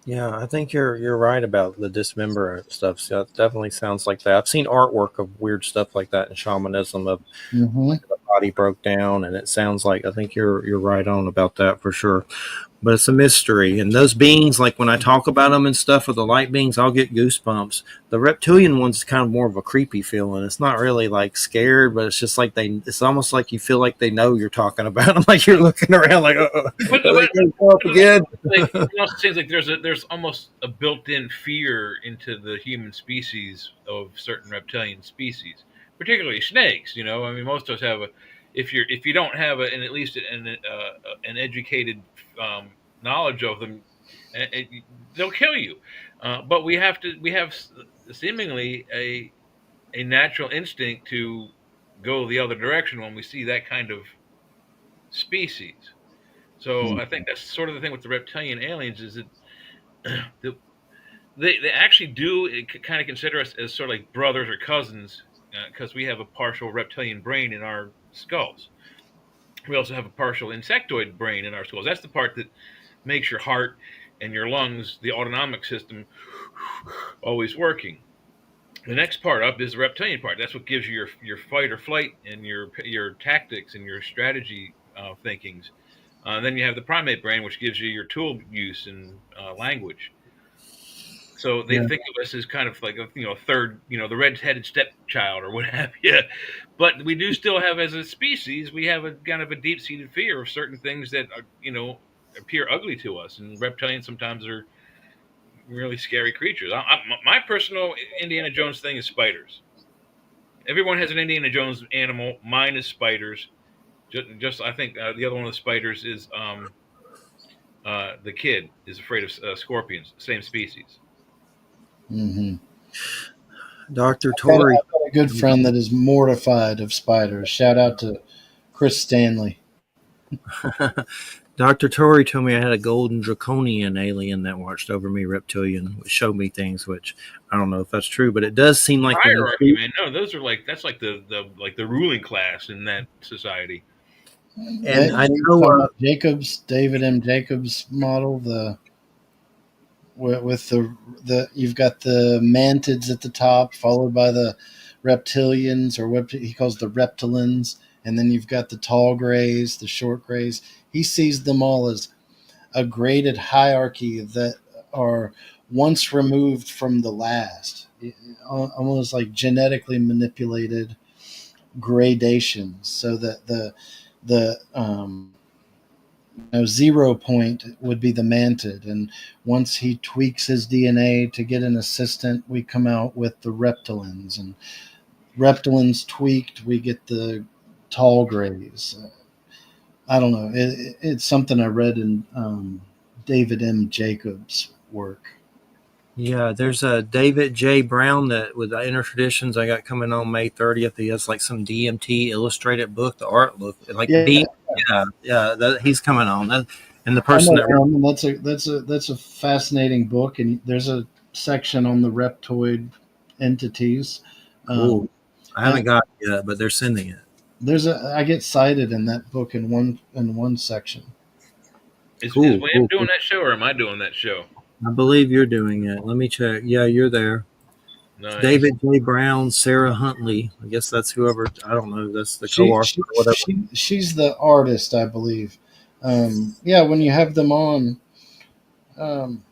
Yeah, I think you're right about the dismember stuff. So it definitely sounds like that. I've seen artwork of weird stuff like that in shamanism of Hmm. like the body broke down, and it sounds like I think you're right on about that for sure. But it's a mystery. And those beings, like when I talk about them and stuff, with the light beings, I'll get goosebumps. The reptilian one's kind of more of a creepy feeling. It's not really like scared, but it's just like it's almost like you feel like they know you're talking about them. Like you're looking around like, are they going to go up again? Like, it almost seems like there's almost a built-in fear into the human species of certain reptilian species, particularly snakes. I mean, most of us have a. If you don't have at least an educated knowledge of them, they'll kill you. But we have seemingly a natural instinct to go the other direction when we see that kind of species. So I think that's sort of the thing with the reptilian aliens is that the, they actually do kind of consider us as sort of like brothers or cousins because we have a partial reptilian brain in our skulls. We also have a partial insectoid brain in our skulls. That's the part that makes your heart and your lungs, the autonomic system, always working. The next part up is the reptilian part. That's what gives you your fight or flight and your tactics and your strategy thinkings. Then you have the primate brain, which gives you your tool use and language. So they Yeah. think of us as kind of like a third, the red-headed stepchild or what have you. But we do still have, as a species, we have a kind of a deep-seated fear of certain things that are, appear ugly to us. And reptilians sometimes are really scary creatures. My personal Indiana Jones thing is spiders. Everyone has an Indiana Jones animal. Mine is spiders. Just I think the other one of the spiders is the kid is afraid of scorpions, same species. Mm-hmm. Dr. I've Tori. got a good friend that is mortified of spiders. Shout out to Chris Stanley. Dr. Tori told me I had a golden draconian alien that watched over me, reptilian, which showed me things which I don't know if that's true, but it does seem like when Hierarchy, man. No, those are that's like the ruling class in that society. and I You know talking about Jacobs, David M. Jacobs model, the with the you've got the mantids at the top, followed by the reptilians, or what he calls the reptilans, and then you've got the tall grays, the short grays. He sees them all as a graded hierarchy that are once removed from the last, almost like genetically manipulated gradations, so that the 0 point would be the mantid, and once he tweaks his DNA to get an assistant, we come out with the reptilans, and reptilans tweaked, we get the tall grays. I don't know. It's something I read in David M. Jacobs' work. Yeah, there's a David J. Brown that with the Inner Traditions I got coming on May 30th. He has like some DMT illustrated book. The art look like Yeah, he's coming on. And the I person know that him, and that's a fascinating book. And there's a section on the reptoid entities. cool. Um, I and haven't got it yet, but they're sending it. I get cited in that book in one section. Is Cool, William cool, doing cool. that show or am I doing that show? I believe you're doing it. Let me check. Yeah, you're there. Nice. David J. Brown, Sarah Huntley. I guess that's whoever. I don't know. That's the She co-author she, or whatever. she's the artist, I believe. Yeah, when you have them on, um,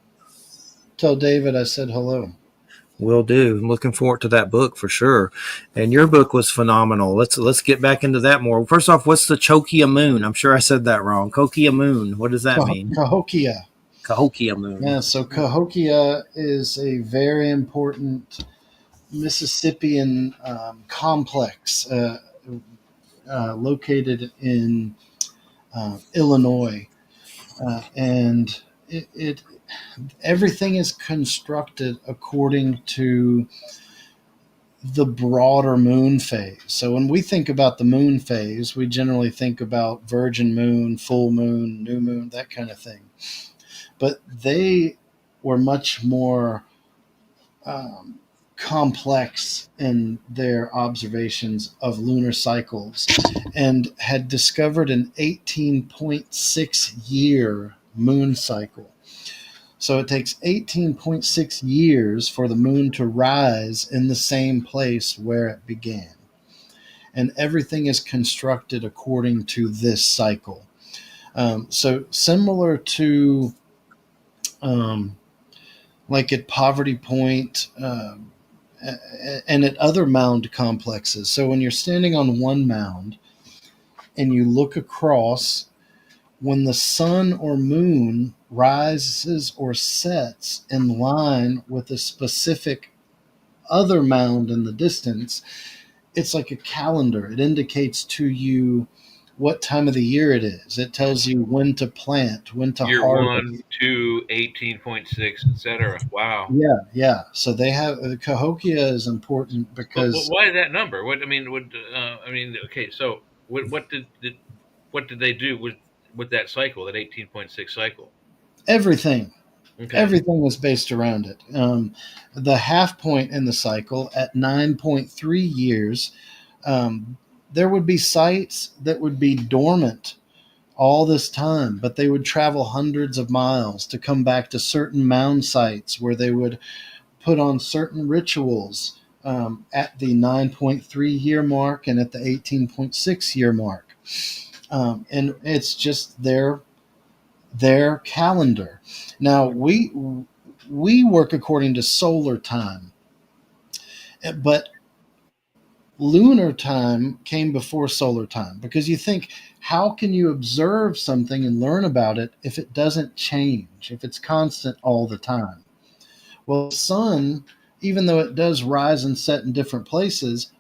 tell David I said hello. Will do. I'm looking forward to that book for sure. And your book was phenomenal. Let's get back into that more. First off, what's the Chokia Moon? I'm sure I said that wrong. Kokia Moon. What does that mean? Cahokia. Cahokia Moon. Yeah, so Cahokia is a very important Mississippian complex located in Illinois, and it everything is constructed according to the broader moon phase. So when we think about the moon phase, we generally think about virgin moon, full moon, new moon, that kind of thing. But they were much more complex in their observations of lunar cycles and had discovered an 18.6 year moon cycle. So it takes 18.6 years for the moon to rise in the same place where it began. And everything is constructed according to this cycle. So similar to um, like at Poverty Point and at other mound complexes. So when you're standing on one mound and you look across, when the sun or moon rises or sets in line with a specific other mound in the distance, it's like a calendar. It indicates to you what time of the year it is. It tells you when to plant, when to Year harvest. 1, 2, 18.6, etc. Wow. Yeah, yeah. So they have Cahokia is important But because why that number? What I mean, okay. So what did they do? with that cycle, that 18.6 cycle? Everything. Okay. Everything was based around it. The half point in the cycle at 9.3 years, um, there would be sites that would be dormant all this time, but they would travel hundreds of miles to come back to certain mound sites where they would put on certain rituals at the 9.3 year mark and at the 18.6 year mark. And it's just their calendar. Now we work according to solar time, but lunar time came before solar time, because you think, how can you observe something and learn about it if it doesn't change, if it's constant all the time? Well, the sun, even though it does rise and set in different places,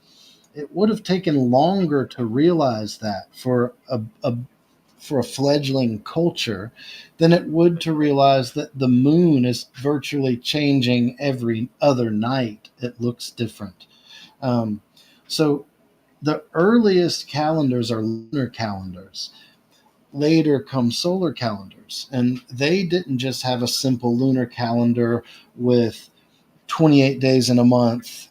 it would have taken longer to realize that for a fledgling culture than it would to realize that the moon is virtually changing every other night. It looks different. Um, so the earliest calendars are lunar calendars. Later come solar calendars, and they didn't just have a simple lunar calendar with 28 days in a month,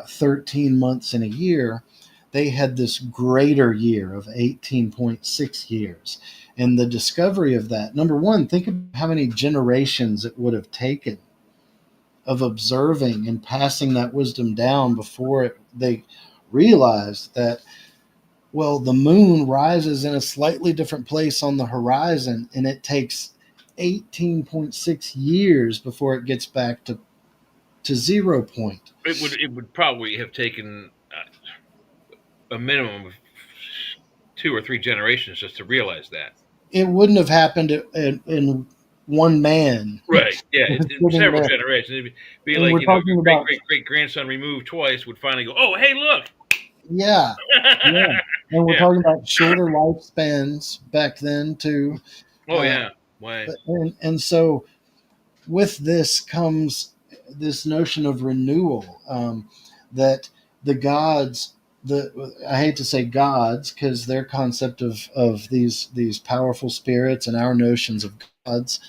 13 months in a year. They had this greater year of 18.6 years. And the discovery of that, number one, think of how many generations it would have taken of observing and passing that wisdom down before they realized that, well, the moon rises in a slightly different place on the horizon, and it takes 18.6 years before it gets back to 0 point. It would probably have taken a minimum of 2 or 3 generations just to realize that. It wouldn't have happened in one man Right. Yeah. In sitting several there. generations, it'd be And like we're talking your great about, great great grandson removed twice would finally go, oh, hey, look. yeah, yeah. And we're Yeah. talking about shorter lifespans back then too. Oh yeah. Why? And so with this comes this notion of renewal, that the gods, I hate to say gods because their concept of these powerful spirits and our notions of gods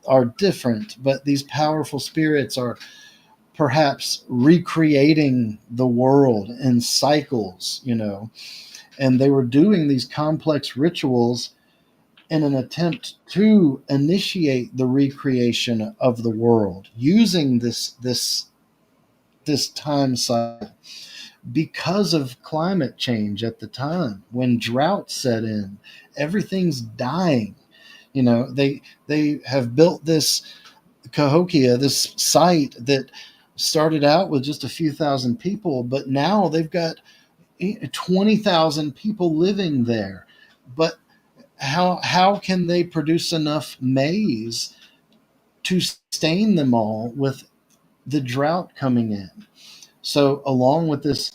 are different, but these powerful spirits are perhaps recreating the world in cycles, and they were doing these complex rituals in an attempt to initiate the recreation of the world using this time cycle. Because of climate change at the time, when drought set in, everything's dying. They have built this Cahokia, this site that started out with just a few thousand people, but now they've got 20,000 people living there. But how can they produce enough maize to sustain them all with the drought coming in? So, along with this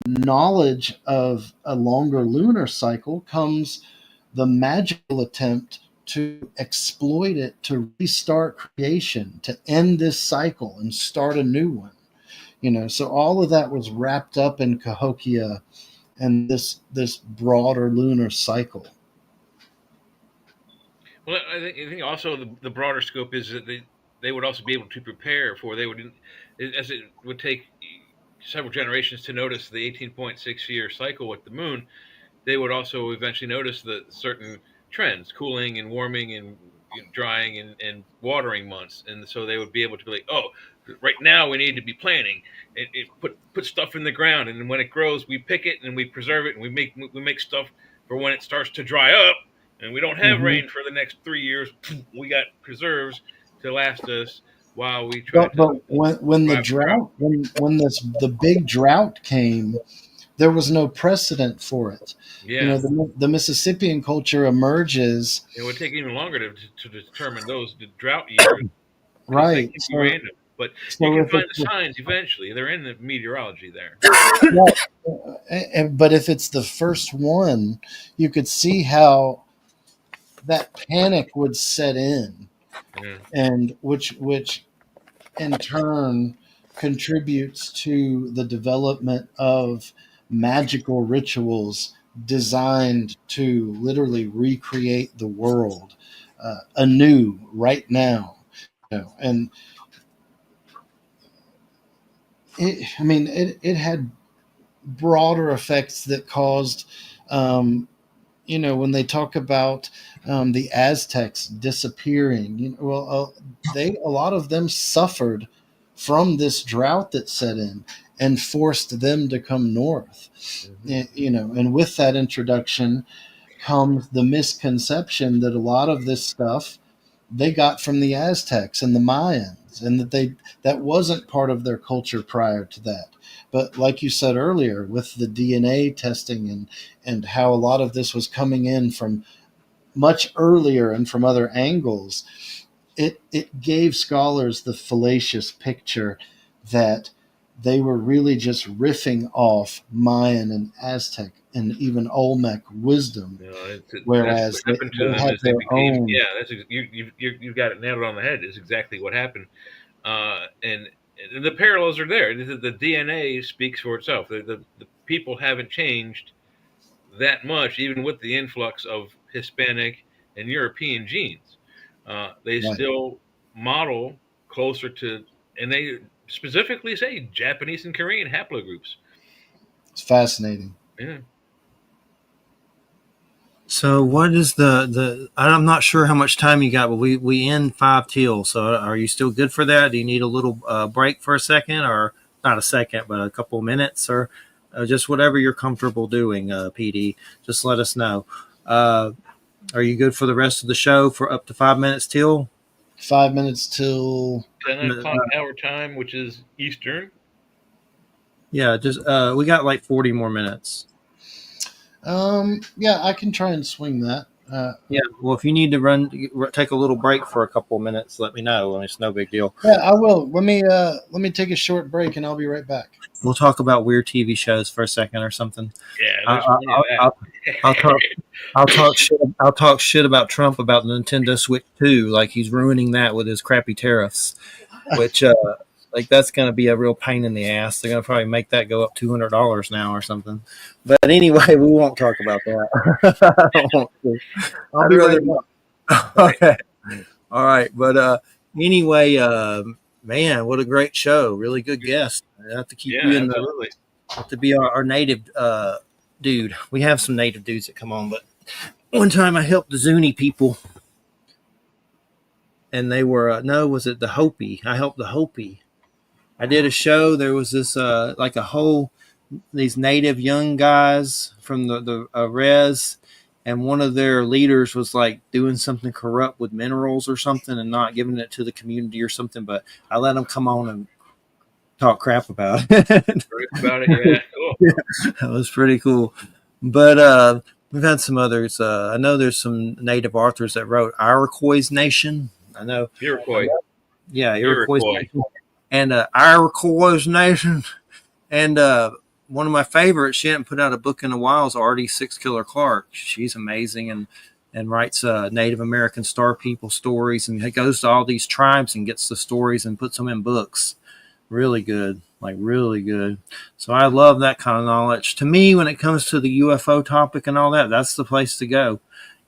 knowledge of a longer lunar cycle comes the magical attempt to exploit it, to restart creation, to end this cycle and start a new one. So all of that was wrapped up in Cahokia and this broader lunar cycle. Well, I think also the broader scope is that they would also be able to prepare for they would as it would take several generations to notice the 18.6 year cycle with the moon. They would also eventually notice the certain trends, cooling and warming and drying and watering months, and so they would be able to be like, oh, right now we need to be planting. Put stuff in the ground, and when it grows, we pick it and we preserve it, and we make stuff for when it starts to dry up, and we don't have Mhm. rain for the next 3 years. We got preserves to last us while we try But to when the survive the drought. drought, when the big drought came, there was no precedent for it. Yeah, The Mississippian culture emerges, it would take even longer to determine those the drought years because they right. can be So random. But you so can if find it's the signs eventually. They're in the meteorology there. yeah, but if it's the first one, you could see how that panic would set in, Yeah. and which in turn contributes to the development of magical rituals designed to literally recreate the world anew right now. And it had broader effects that caused, um, when they talk about the Aztecs disappearing, a lot of them suffered from this drought that set in and forced them to come north. And with that introduction comes the misconception that a lot of this stuff they got from the Aztecs and the Mayans, and that wasn't part of their culture prior to that. But like you said earlier, with the DNA testing and how a lot of this was coming in from much earlier and from other angles, it gave scholars the fallacious picture that they were really just riffing off Mayan and Aztec and even Olmec wisdom, That's whereas what happened to they them had is they their became. own. Yeah, you got it nailed on the head. Is exactly what happened, and the parallels are there. The DNA speaks for itself. The people haven't changed that much, even with the influx of Hispanic and European genes. They Right. still model closer to, and they specifically say Japanese and Korean haplogroups. It's fascinating. Yeah. So what is the? I'm not sure how much time you got, but we end 5 till. So are you still good for that? Do you need a little break for a second, or not a second, but a couple of minutes, or just whatever you're comfortable doing, PD? Just let us know. Uh, are you good for the rest of the show for up to 5 minutes till? 5 minutes till. 10 o'clock our time, which is Eastern. Yeah, just we got like 40 more minutes. Yeah, I can try and swing that. Yeah. Well, if you need to take a little break for a couple of minutes, let me know. I mean, it's no big deal. Yeah, I will. Let me take a short break, and I'll be right back. We'll talk about weird TV shows for a second or something. Yeah, I, there's I, plenty of I'll, I'll that. talk. I'll talk shit. I'll talk shit about Trump about the Nintendo Switch 2, like he's ruining that with his crappy tariffs, which like that's going to be a real pain in the ass. They're going to probably make that go up $200 now or something. But anyway, we won't talk about that. I don't want to. I'll I'd be rather right back. okay. All right. But anyway, man, what a great show. Really good guest. I have to keep Yeah, you in the absolutely. have to be our native dude. We have some native dudes that come on, but one time I helped the Zuni people and they were no, was it the Hopi? I helped the Hopi. I did a show. There was this like a whole these native young guys from the res, and one of their leaders was like doing something corrupt with minerals or something and not giving it to the community or something. But I let them come on and talk crap about it. Right about it. Yeah, cool. That was pretty cool. But we've had some others. I know there's some native authors that wrote Iroquois Nation. I know. Iroquois. Yeah, Iroquois Iroquois. Nation. And Iroquois Nation. And one of my favorites, she hadn't put out a book in a while, is Artie Six Killer Clark. She's amazing and writes Native American star people stories. And it goes to all these tribes and gets the stories and puts them in books. Really good, like really good. So I love that kind of knowledge. To me, when it comes to the UFO topic and all that, that's the place to go.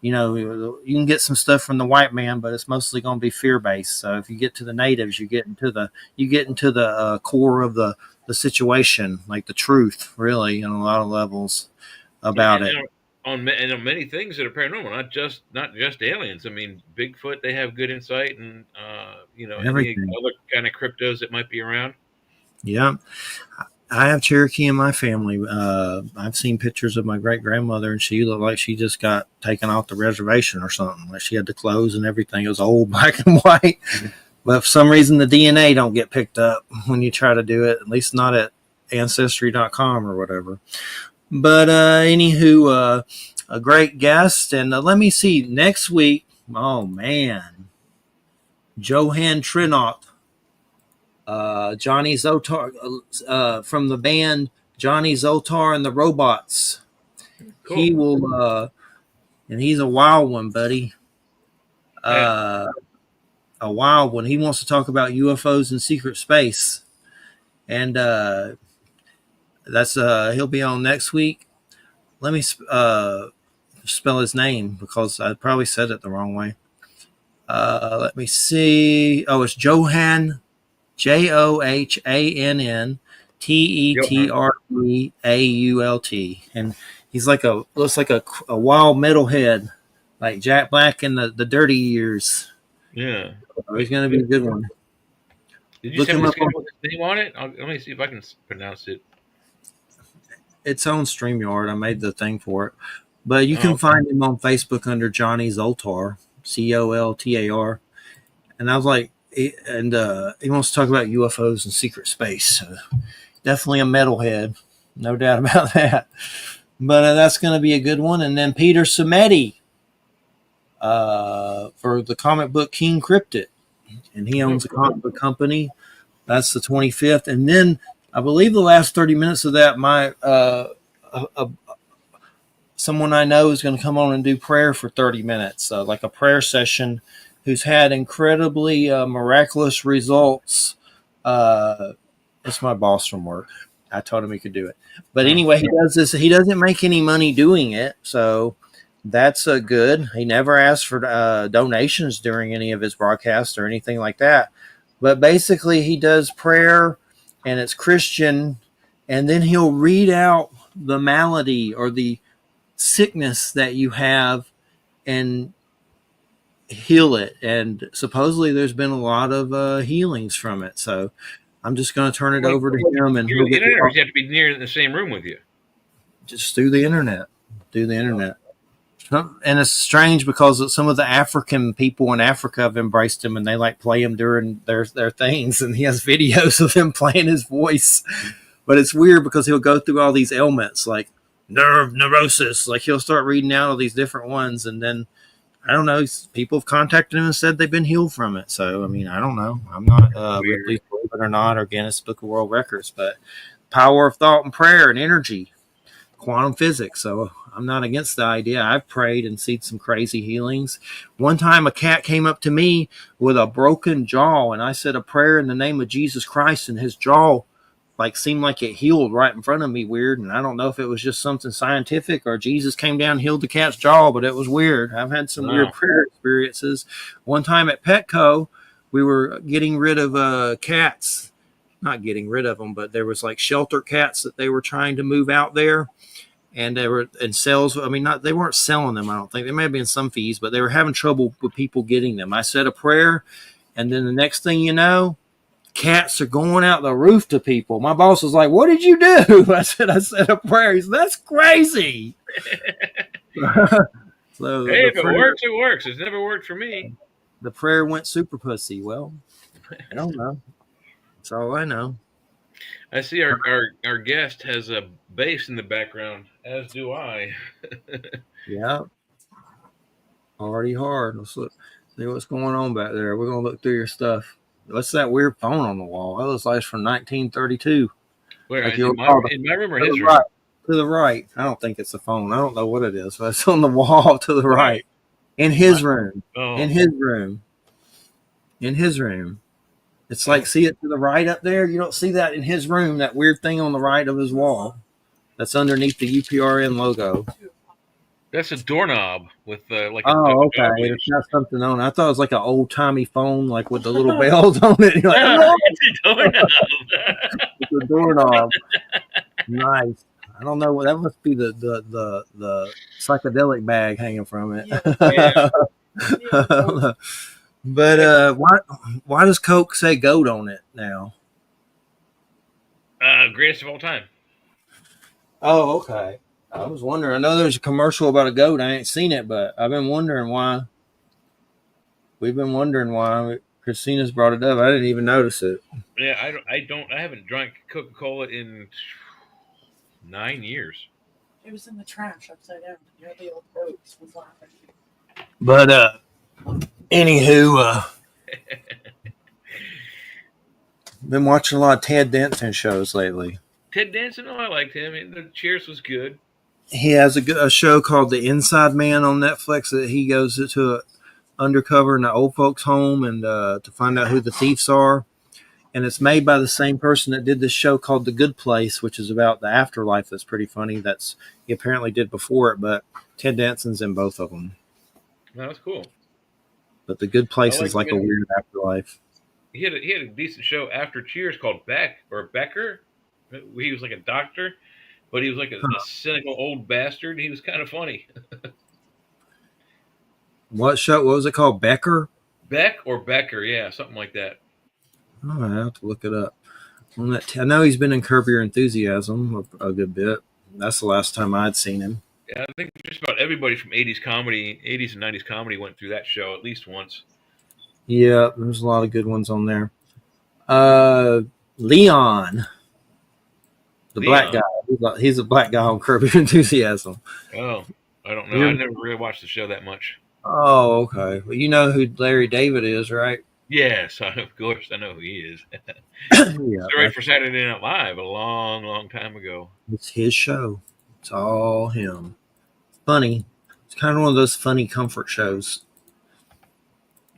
You know, you can get some stuff from the white man, but it's mostly going to be fear based. So if you get to the natives, you get into the core of the situation, like the truth, really, on a lot of levels about And, it. on many things that are paranormal, not just aliens. I mean, Bigfoot, they have good insight, and any Everything. other kind of cryptos that might be around. Yeah. I have Cherokee in my family. I've seen pictures of my great grandmother, and she looked like she just got taken off the reservation or something. Like she had the clothes and everything. It was old, black and white. But for some reason, the DNA don't get picked up when you try to do it. At least not at Ancestry.com or whatever. But anywho, a great guest, and let me see next week. Oh man, Johan Trinoff. Johnny Zotar from the band Johnny Zotar and the Robots. Cool. He will, and he's a wild one, buddy. A wild one. He wants to talk about UFOs and secret space, and that's he'll be on next week. let me spell his name because I probably said it the wrong way. Let me see. Oh, it's Johann, Johann Johan. Tetreault, and he's looks like a wild metalhead, like Jack Black in the Dirty Years. Yeah. Oh, he's gonna be a good one. Did you Look send him me up this guy on. with his name on it? Let me see if I can pronounce it. It's on StreamYard. I made the thing for it, but you Oh, can okay. find him on Facebook under Johnny Zoltar, Coltar. And I was like, he wants to talk about UFOs and secret space. So definitely a metalhead, no doubt about that. But that's going to be a good one. And then Peter Samedi for the comic book King Cryptid, and he Oh, owns a cool. comic book company. That's the 25th. And then I believe the last 30 minutes of that, someone I know is going to come on and do prayer for 30 minutes, like a prayer session, who's had incredibly miraculous results. Uh, it's my boss from work. I told him he could do it. But Oh, anyway, he does this. He doesn't make any money doing it. So that's good. He never asks for donations during any of his broadcasts or anything like that. But basically, he does prayer and it's Christian. And then he'll read out the malady or the sickness that you have and heal it. And supposedly there's been a lot of healings from it. So I'm just going to turn it like over to him and through he'll the get to internet, or talk does he have to be near in the same room with you? just through the internet. Through the internet. And it's strange because some of the African people in Africa have embraced him and they like play him during their things. And he has videos of them playing his voice. But it's weird because he'll go through all these ailments like neurosis. Like he'll start reading out all these different ones. And then I don't know. People have contacted him and said they've been healed from it. So, I mean, I don't know. I'm not Weird. Ripley's believe it or not, or Guinness Book of World Records, but power of thought and prayer and energy, quantum physics. So I'm not against the idea. I've prayed and seen some crazy healings. One time a cat came up to me with a broken jaw and I said a prayer in the name of Jesus Christ and his jaw like seemed like it healed right in front of me weird. And I don't know if it was just something scientific or Jesus came down and healed the cat's jaw, but it was weird. I've had some weird Wow. prayer experiences. One time at Petco, we were getting rid of cats, not getting rid of them, but there was like shelter cats that they were trying to move out there. And they were in sales. I mean, not they weren't selling them. I don't think there may have been some fees, but they were having trouble with people getting them. I said a prayer, and then the next thing you know, cats are going out the roof to people. My boss was like, "What did you do?" I said a prayer. He said, "That's crazy." So Hey, if it works, it works. It's never worked for me. the prayer went super pussy. Well, I don't know. That's all I know. I see our guest has a bass in the background, as do I. Yeah, already hard. Let's look, see what's going on back there. We're gonna look through your stuff. What's that weird phone on the wall? That looks like it's from 1932. Where Like in you'll my call in my room or to the his room? right. To the right. I don't think it's a phone. I don't know what it is, but it's on the wall to the Right. right. In his room. In Oh, his room. In his room. It's like, see it to the right up there? You don't see that in his room, that weird thing on the right of his wall. That's underneath the UPRN logo. that's a doorknob with like a Oh, okay. dog It's leash. got something on it. I thought it was like an old timey phone, like with the little bells on it. You're like, No, hello, it's a doorknob. it's a doorknob. Nice. I don't know. That must be the psychedelic bag hanging from it. Yeah, But why does Coke say goat on it now? greatest of all time. Oh, okay. I was wondering. I know there's a commercial about a goat. I ain't seen it, but I've been wondering why. We've been wondering why. Christina's brought it up. I didn't even notice it. Yeah, I haven't drank Coca Cola in 9 years. It was in the trash upside down near the old roads was laughing. But anywho, been watching a lot of Ted Danson shows lately. Ted Danson, oh, I liked him. The Cheers was good. He has a show called The Inside Man on Netflix that he goes to undercover in an old folks' home and to find out who the thieves are. and it's made by the same person that did this show called The Good Place, which is about the afterlife. That's pretty funny. That's he apparently did before it, but Ted Danson's in both of them. No, that's cool. But The Good I Place is like like a weird afterlife. he had a decent show after Cheers called Becker. He was like a doctor, but he was like a cynical old bastard. He was kind of funny. What show? What was it called? Becker? Beck or Becker, yeah, something like that. Oh, I have to look it up. I know he's been in Curb Your Enthusiasm a good bit. That's the last time I'd seen him. Yeah, I think just about everybody from '80s and '90s comedy went through that show at least once. Yeah, there's a lot of good ones on there. Leon, the black Leon. guy. He's a black guy on Curb Your Enthusiasm. Oh, I don't know. I never really watched the show that much. Oh, okay. Well, you know who Larry David is, right? Yes, of course I know who he is. Yeah, Story for Saturday Night Live a long, long time ago. it's his show. It's all him. Funny. It's kind of one of those funny comfort shows.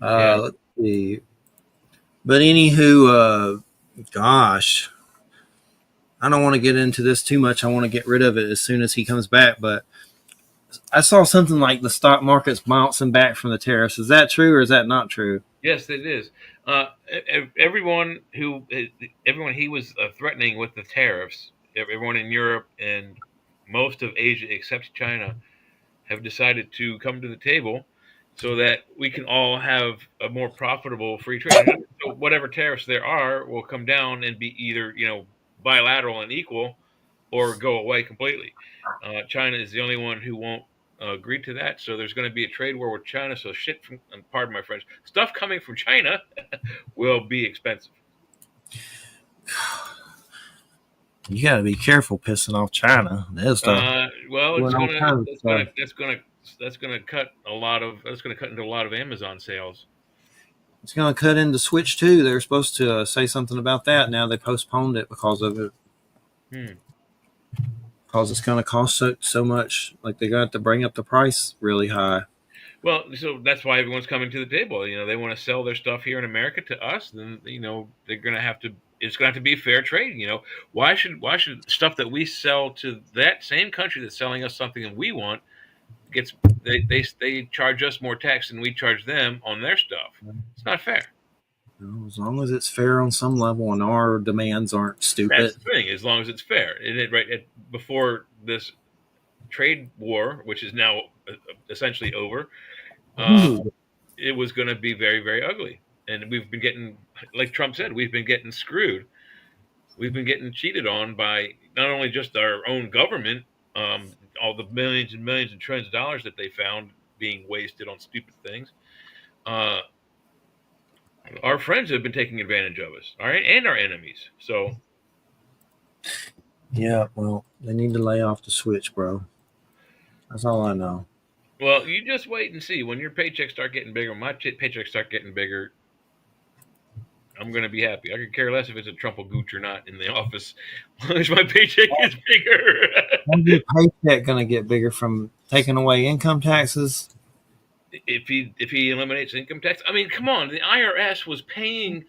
Yeah. Let's see. But anywho, gosh, I don't want to get into this too much. I want to get rid of it as soon as he comes back. But I saw something like the stock market's bouncing back from the tariffs. Is that true or is that not true? Yes, it is. Everyone he was threatening with the tariffs, everyone in Europe and most of Asia except China have decided to come to the table so that we can all have a more profitable free trade. So whatever tariffs there are will come down and be either bilateral and equal, or go away completely. China is the only one who won't agree to that. So there's going to be a trade war with China. So shit from, and pardon my French, stuff coming from China will be expensive. You got to be careful pissing off China. Well, that's gonna cut into a lot of Amazon sales. It's going to cut into Switch too. They were supposed to say something about that. Now they postponed it because of it. Because it's going to cost so much. Like they got to bring up the price really high. Well, so that's why everyone's coming to the table. They want to sell their stuff here in America to us. Then they're going to have to. It's going to have to be fair trade. Why should stuff that we sell to that same country that's selling us something that we want they charge us more tax than we charge them on their stuff? It's not fair. As long as it's fair on some level and our demands aren't stupid. That's the thing. As long as it's fair, before this trade war, which is now essentially over, it was going to be very, very ugly. And we've been getting, like Trump said, we've been getting screwed. We've been getting cheated on by not only just our own government, all the millions and millions and trillions of dollars that they found being wasted on stupid things. Our friends have been taking advantage of us, all right, and our enemies. So, yeah, well, they need to lay off the switch, bro. That's all I know. Well, you just wait and see. When your paychecks start getting bigger, my paychecks start getting bigger, I'm going to be happy. I could care less if it's a Trumple gooch or not in the office, as long as my paycheck is bigger. How's your paycheck going to get bigger from taking away income taxes? If he eliminates income tax, I mean, come on. The IRS was paying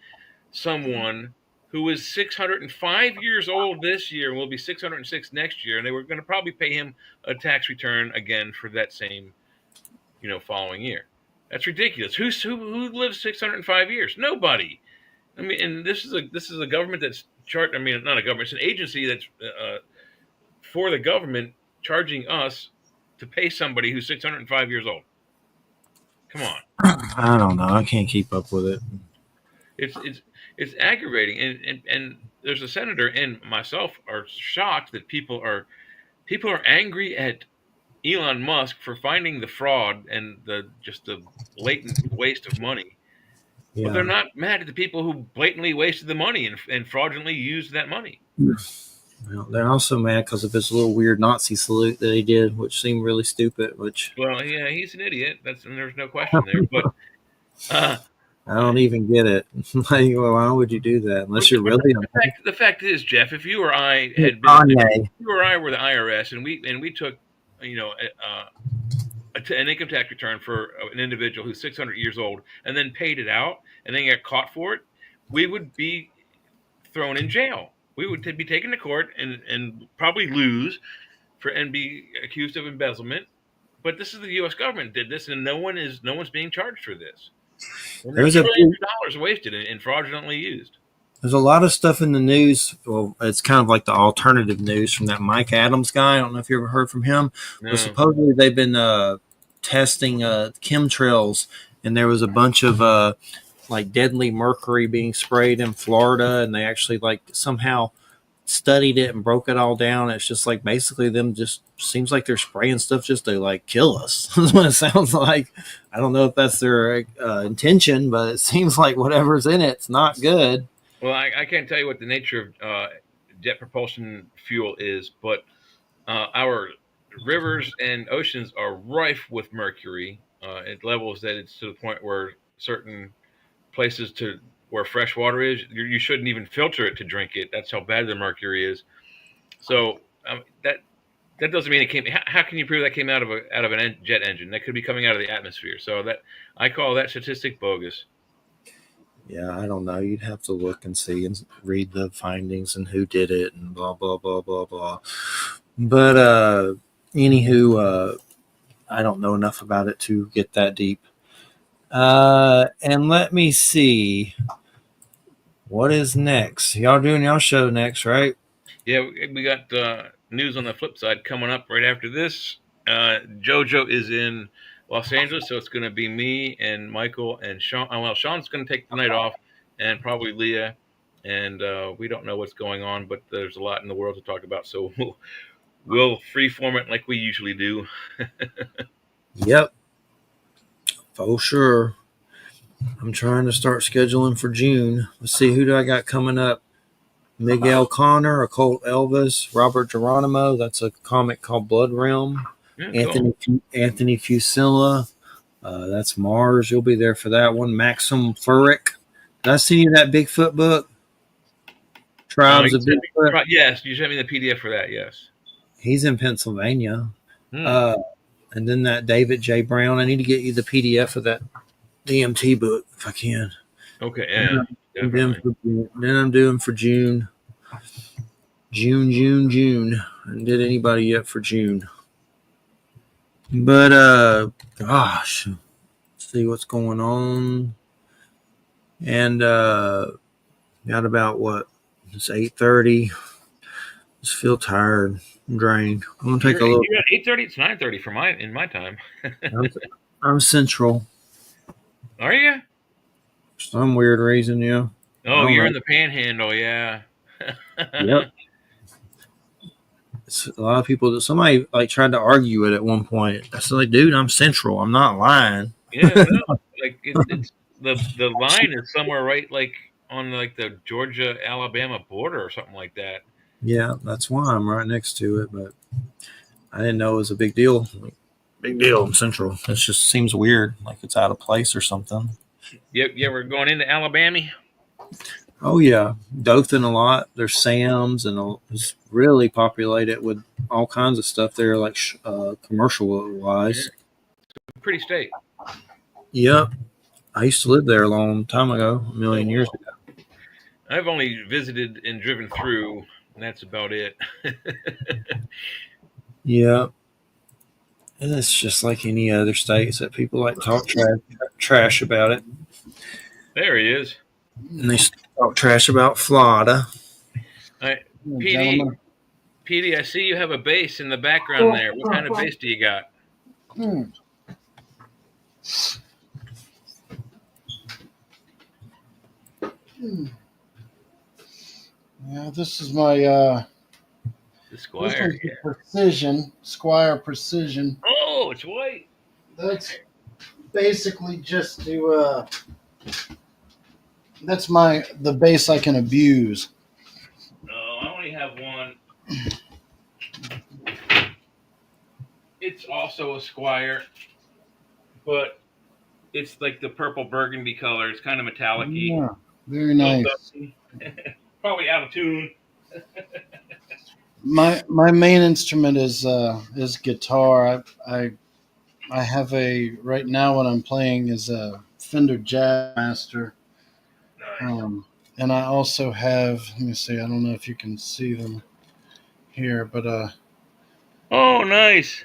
someone who was 605 years old this year and will be 606 next year, and they were going to probably pay him a tax return again for that same, following year. That's ridiculous. Who lives 605 years? Nobody. I mean, and this is a government that's not a government. It's an agency that's for the government charging us to pay somebody who's 605 years old. Come on. I don't know. I can't keep up with it. It's aggravating, and there's a senator and myself are shocked that people are angry at Elon Musk for finding the fraud and the blatant waste of money. Yeah. But they're not mad at the people who blatantly wasted the money and fraudulently used that money. Well, they're also mad because of his little weird Nazi salute that he did, which seemed really stupid. Well, yeah, he's an idiot. There's no question there. But I don't even get it. Like, well, why would you do that unless you're really? The fact is, Jeff, if you or I had been, if you or I were the IRS and we took, an income tax return for an individual who's 600 years old and then paid it out and then got caught for it, we would be thrown in jail. We would be taken to court and probably lose and be accused of embezzlement. But this is the U.S. government did this, and no one's being charged for this. And there's There's a trillions of dollars wasted and fraudulently used. there's a lot of stuff in the news. Well, it's kind of like the alternative news from that Mike Adams guy. I don't know if you ever heard from him. No. But supposedly they've been testing chemtrails, and there was a bunch of like deadly mercury being sprayed in Florida, and they actually like somehow studied it and broke it all down. It's just like basically them just seems like they're spraying stuff just to like kill us. That's what it sounds like. I don't know if that's their intention, but it seems like whatever's in it's not good. Well, I can't tell you what the nature of jet propulsion fuel is, but our rivers and oceans are rife with mercury at levels that it's to the point where certain places where fresh water is, you shouldn't even filter it to drink it. That's how bad the mercury is. So that doesn't mean it came. How can you prove that came out of a jet engine? That could be coming out of the atmosphere. So that I call that statistic bogus. Yeah, I don't know. You'd have to look and see and read the findings and who did it and blah blah blah blah blah. But anywho, I don't know enough about it to get that deep. And let me see. What is next? Y'all doing y'all show next, right? Yeah, we got news on the flip side coming up right after this. JoJo is in Los Angeles, so it's going to be me and Michael and Sean. Well, Sean's going to take the night off, and probably Leah. And we don't know what's going on, but there's a lot in the world to talk about, so we'll freeform it like we usually do. Yep, for sure. I'm trying to start scheduling for June. Let's see, who do I got coming up? Miguel Connor, Occult Elvis, Robert Geronimo. That's a comic called Blood Realm. Yeah, Anthony Fusilla. That's Mars. You'll be there for that one. Maxim Furrick. Did I send you that Bigfoot book? Tribes of Bigfoot. Yes, you sent me the PDF for that. Yes, he's in Pennsylvania. And then that David J. Brown. I need to get you the PDF of that DMT book if I can. Okay, yeah. Then I'm doing for June. June. I didn't did anybody yet for June. But gosh, let's see what's going on. And got about what? It's 8:30. Just feel tired, and drained. I'm gonna take a look. You're at 8:30. It's 9:30 for in my time. I'm Central. Are you? For some weird reason, yeah. Oh, you're in the Panhandle, yeah. Yep. It's a lot of people. Somebody like tried to argue it at one point. I said, like, dude, I'm Central. I'm not lying. Yeah, no, like it's the line is somewhere right like on like the Georgia-Alabama border or something like that. Yeah, that's why I'm right next to it. But I didn't know it was a big deal. Big deal. I'm Central. It just seems weird, like it's out of place or something. Yep, yeah, we're going into Alabama. Oh yeah, Dothan a lot. There's Sam's, and it's really populated with all kinds of stuff there, like commercial wise. Yeah. Pretty state. Yep, I used to live there a long time ago, a million years ago. I've only visited and driven through, and that's about it. Yeah, and it's just like any other states that people like talk trash about it. There he is. And they talk trash about Florida. All right, PD, I see you have a bass in the background there. What kind of bass do you got? Yeah, this is my The Squire. this is Squire Precision. Oh, it's white. That's basically just to that's the bass I can abuse. Oh, I only have one. It's also a Squire, but it's like the purple burgundy color. It's kind of metallic-y. Yeah, very nice. Probably out of tune. My main instrument is guitar. I have right now what I'm playing is a Fender Jazzmaster. Nice. and I also have. Let me see. I don't know if you can see them here, but Oh, nice.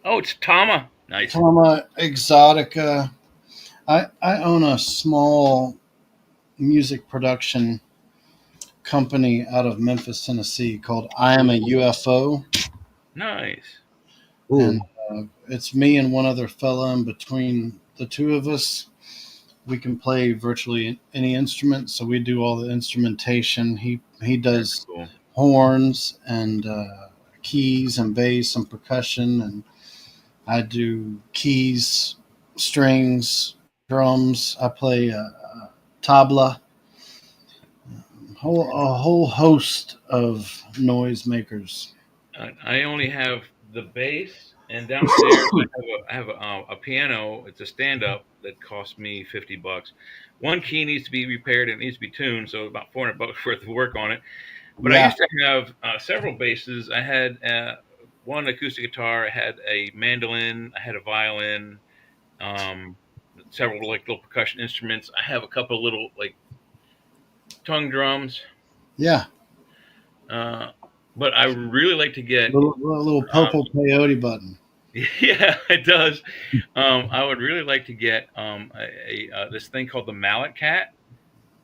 Oh, it's Tama. Nice. Tama Exotica. I own a small music production company out of Memphis, Tennessee called I Am a UFO, Nice. Ooh, and it's me and one other fella. And between the two of us, we can play virtually any instrument. So we do all the instrumentation. He That's does cool. horns and keys and bass and percussion, and I do keys, strings, drums. I play tabla, a whole host of noisemakers. I only have the bass, and downstairs I have a piano. It's a stand up that cost me $50. One key needs to be repaired and it needs to be tuned, so about $400 worth of work on it. But I Yeah, used to have several basses. I had one acoustic guitar. I had a mandolin. I had a violin. Um, several like little percussion instruments. I have a couple little like tongue drums. yeah. Uh, but I would really like to get. Little purple peyote button. Yeah, it does. I would really like to get this thing called the Mallet Cat.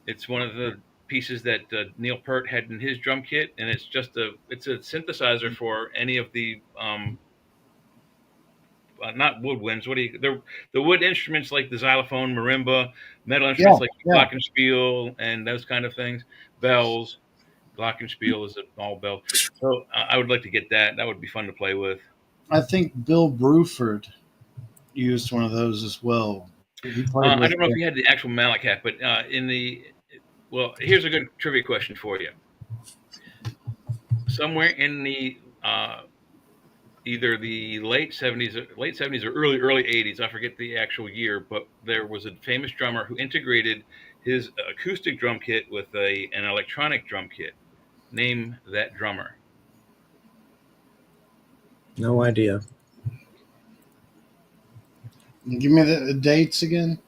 It's one of the pieces that Neil Peart had in his drum kit, and it's a synthesizer for any of the not woodwinds. What do you the wood instruments like the xylophone, marimba, metal Yeah, instruments like yeah. glockenspiel and those kind of things. Bells. Glockenspiel is an all bell. So I would like to get that. That would be fun to play with. I think Bill Bruford used one of those as well. He played I with. don't know if you had the actual Mallet Cat, but well, here's a good trivia question for you. Somewhere in the either the late 70s or early 80s, I forget the actual year, but there was a famous drummer who integrated his acoustic drum kit with an electronic drum kit. Name that drummer. no idea. Give me the dates again.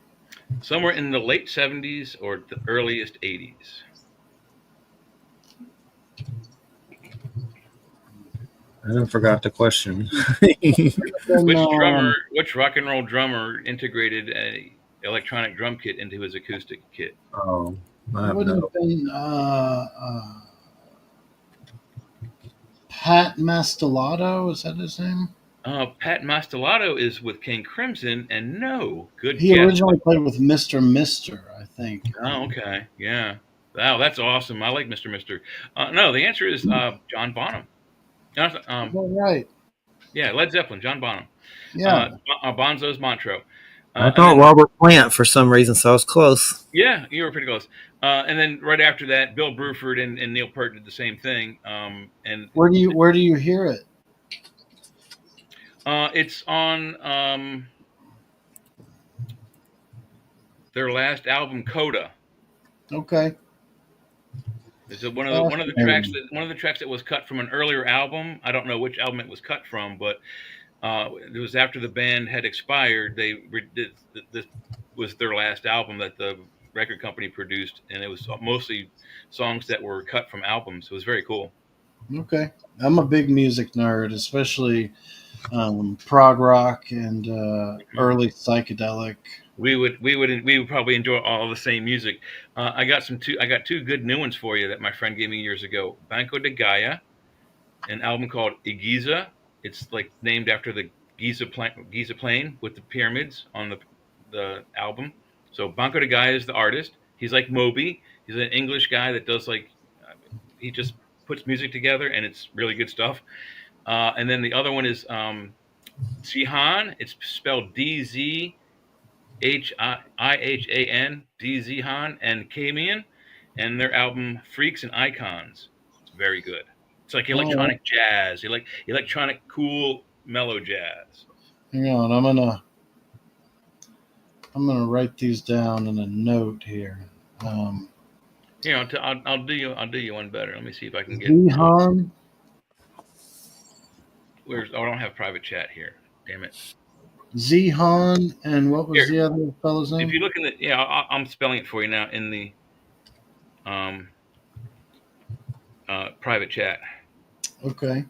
Somewhere in the late 70s or the earliest 80s. I done forgot the question. Then, Which rock and roll drummer integrated a electronic drum kit into his acoustic kit? Oh, I it have wouldn't no. have been Pat Mastellato. Is that his name? Pat Mastellato is with King Crimson, and no, good He guess. originally played with Mr. Mister, I think. Oh, okay, yeah. Wow, that's awesome. I like Mr. Mister. No, the answer is John Bonham. Is that right? Yeah, Led Zeppelin, John Bonham. Yeah. Bonzo's Montreux. I And thought then, Robert Plant for some reason, so I was close. yeah, you were pretty close. And then right after that, Bill Bruford and Neil Peart did the same thing. And Where do you hear it? it's on their last album, Coda. Okay. Is it one of the tracks Fascinating. that was cut from an earlier album? I don't know which album it was cut from, but it was after the band had expired. This was their last album that the record company produced, and it was mostly songs that were cut from albums. It was very cool. Okay. I'm a big music nerd, especially prog rock and early psychedelic. We would probably enjoy all the same music. I got two good new ones for you that my friend gave me years ago. Banco de Gaia, an album called Igiza. It's like named after the Giza plain with the pyramids on the album. So Banco de Gaia is the artist. He's like Moby. He's an English guy that does he just puts music together, and it's really good stuff. And then the other one is Zihan. It's spelled Dhihan, Dzihan, and Kamian, and their album Freaks and Icons. It's very good. It's like Oh, electronic jazz. You like electronic, cool, mellow jazz. hang on. I'm gonna write these down in a note here. Um, Here, I'll do you one better. Let me see if I can get to it. Zihan. I don't have private chat here. Damn it. Zihan, and what was Here, the other fellow's if name? you look in the I'm spelling it for you now in the um, private chat. Okay.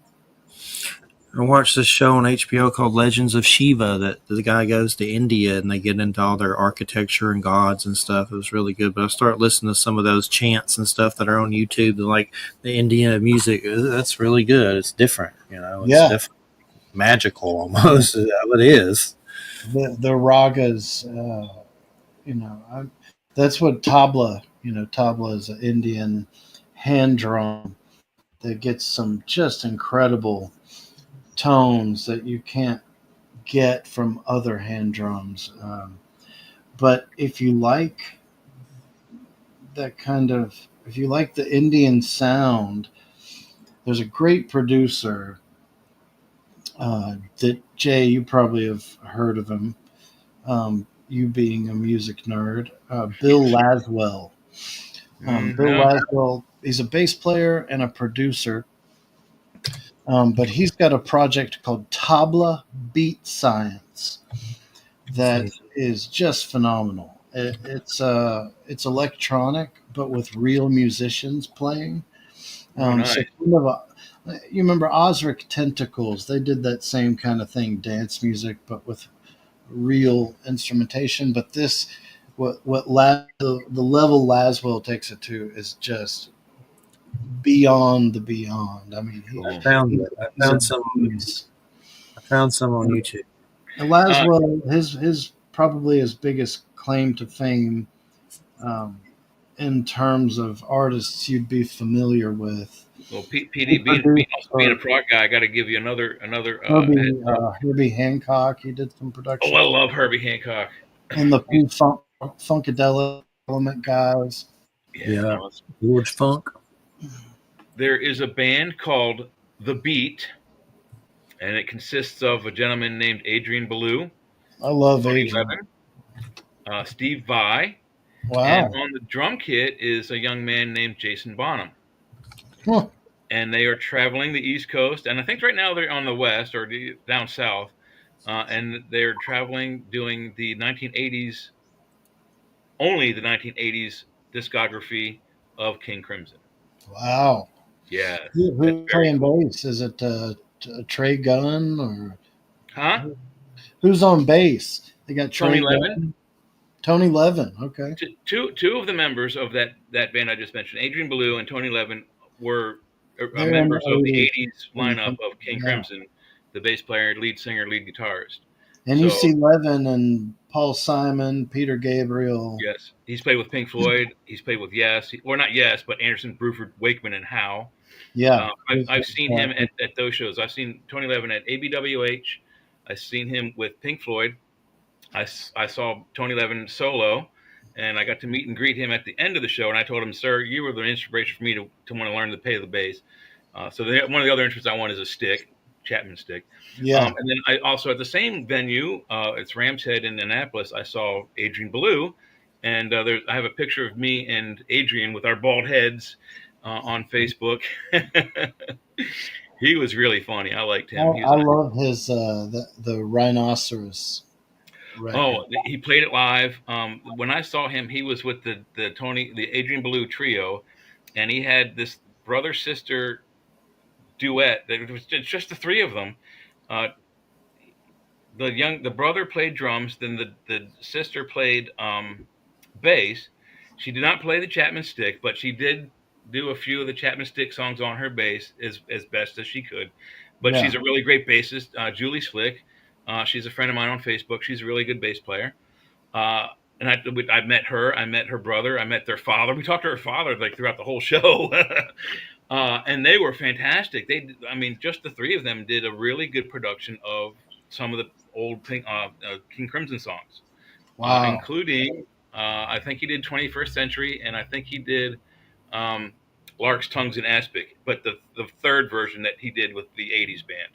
I watched this show on HBO called Legends of Shiva that the guy goes to India and they get into all their architecture and gods and stuff. It was really good. But I started listening to some of those chants and stuff that are on YouTube, and like the Indian music. That's really good. It's different, It's Yeah. definitely magical almost. It is. The ragas, that's what tabla. Tabla is an Indian hand drum that gets some just incredible tones that you can't get from other hand drums. But if you like the Indian sound, there's a great producer that Jay, you probably have heard of him. You being a music nerd, Bill Laswell. Bill No. Laswell, he's a bass player and a producer, but he's got a project called Tabla Beat Science that is just phenomenal. It's electronic, but with real musicians playing. Nice. So kind of you remember Osric Tentacles? They did that same kind of thing, dance music, but with real instrumentation. But this, the level Laswell takes it to is just beyond the beyond. I mean, Cool. I found he's a some. genius. I found some on YouTube. And Laswell, his probably his biggest claim to fame, in terms of artists you'd be familiar with. Well, PD being a prog guy, I got to give you another. Herbie Hancock, he did some production. Oh, I love Herbie Hancock. And the Funkadelic Element guys. Yeah. George Funk. There is a band called The Beat, and it consists of a gentleman named Adrian Ballou, I love Tony Adrian. Levin, Steve Vai, Wow. and on the drum kit is a young man named Jason Bonham. Huh. And they are traveling the East Coast, and I think right now they're on the West or down South, and they're traveling doing the 1980s, only the 1980s discography of King Crimson. Wow. Yeah. Who's playing bass? Is it Trey Gunn or? Huh? Who's on bass? They got Trey Tony Levin. Tony Levin. Okay. Two of the members of that band I just mentioned, Adrian Ballou and Tony Levin, were They're members in of the the 80s lineup of King Yeah. Crimson, the bass player, lead singer, lead guitarist. And you see Levin and Paul Simon, Peter Gabriel. Yes, he's played with Pink Floyd. He's played with Yes, or not Yes, but Anderson, Bruford, Wakeman, and Howe. Yeah. I've seen him at those shows. I've seen Tony Levin at ABWH. I've seen him with Pink Floyd. I saw Tony Levin solo, and I got to meet and greet him at the end of the show. And I told him, "Sir, you were the inspiration for me to want to learn to play the bass." So one of the other instruments I want is a stick, Chapman stick. Yeah. And then I also, at the same venue, it's Ram's Head in Annapolis, I saw Adrian Ballou, and I have a picture of me and Adrian with our bald heads on Facebook. He was really funny. I liked him. I love his the Rhinoceros record. Oh, he played it live. When I saw him, he was with the Adrian Ballou trio, and he had this brother sister duet. It was just the three of them. The brother played drums, then the sister played bass. She did not play the Chapman stick, but she did do a few of the Chapman stick songs on her bass as best as she could. But she's a really great bassist, Julie Slick. She's a friend of mine on Facebook. She's a really good bass player. And I met her. I met her brother. I met their father. We talked to her father like throughout the whole show. And they were fantastic. Just the three of them did a really good production of some of the old King Crimson songs. Wow. Including, I think he did 21st Century, and I think he did Lark's Tongues in Aspic, but the third version that he did with the 80s band.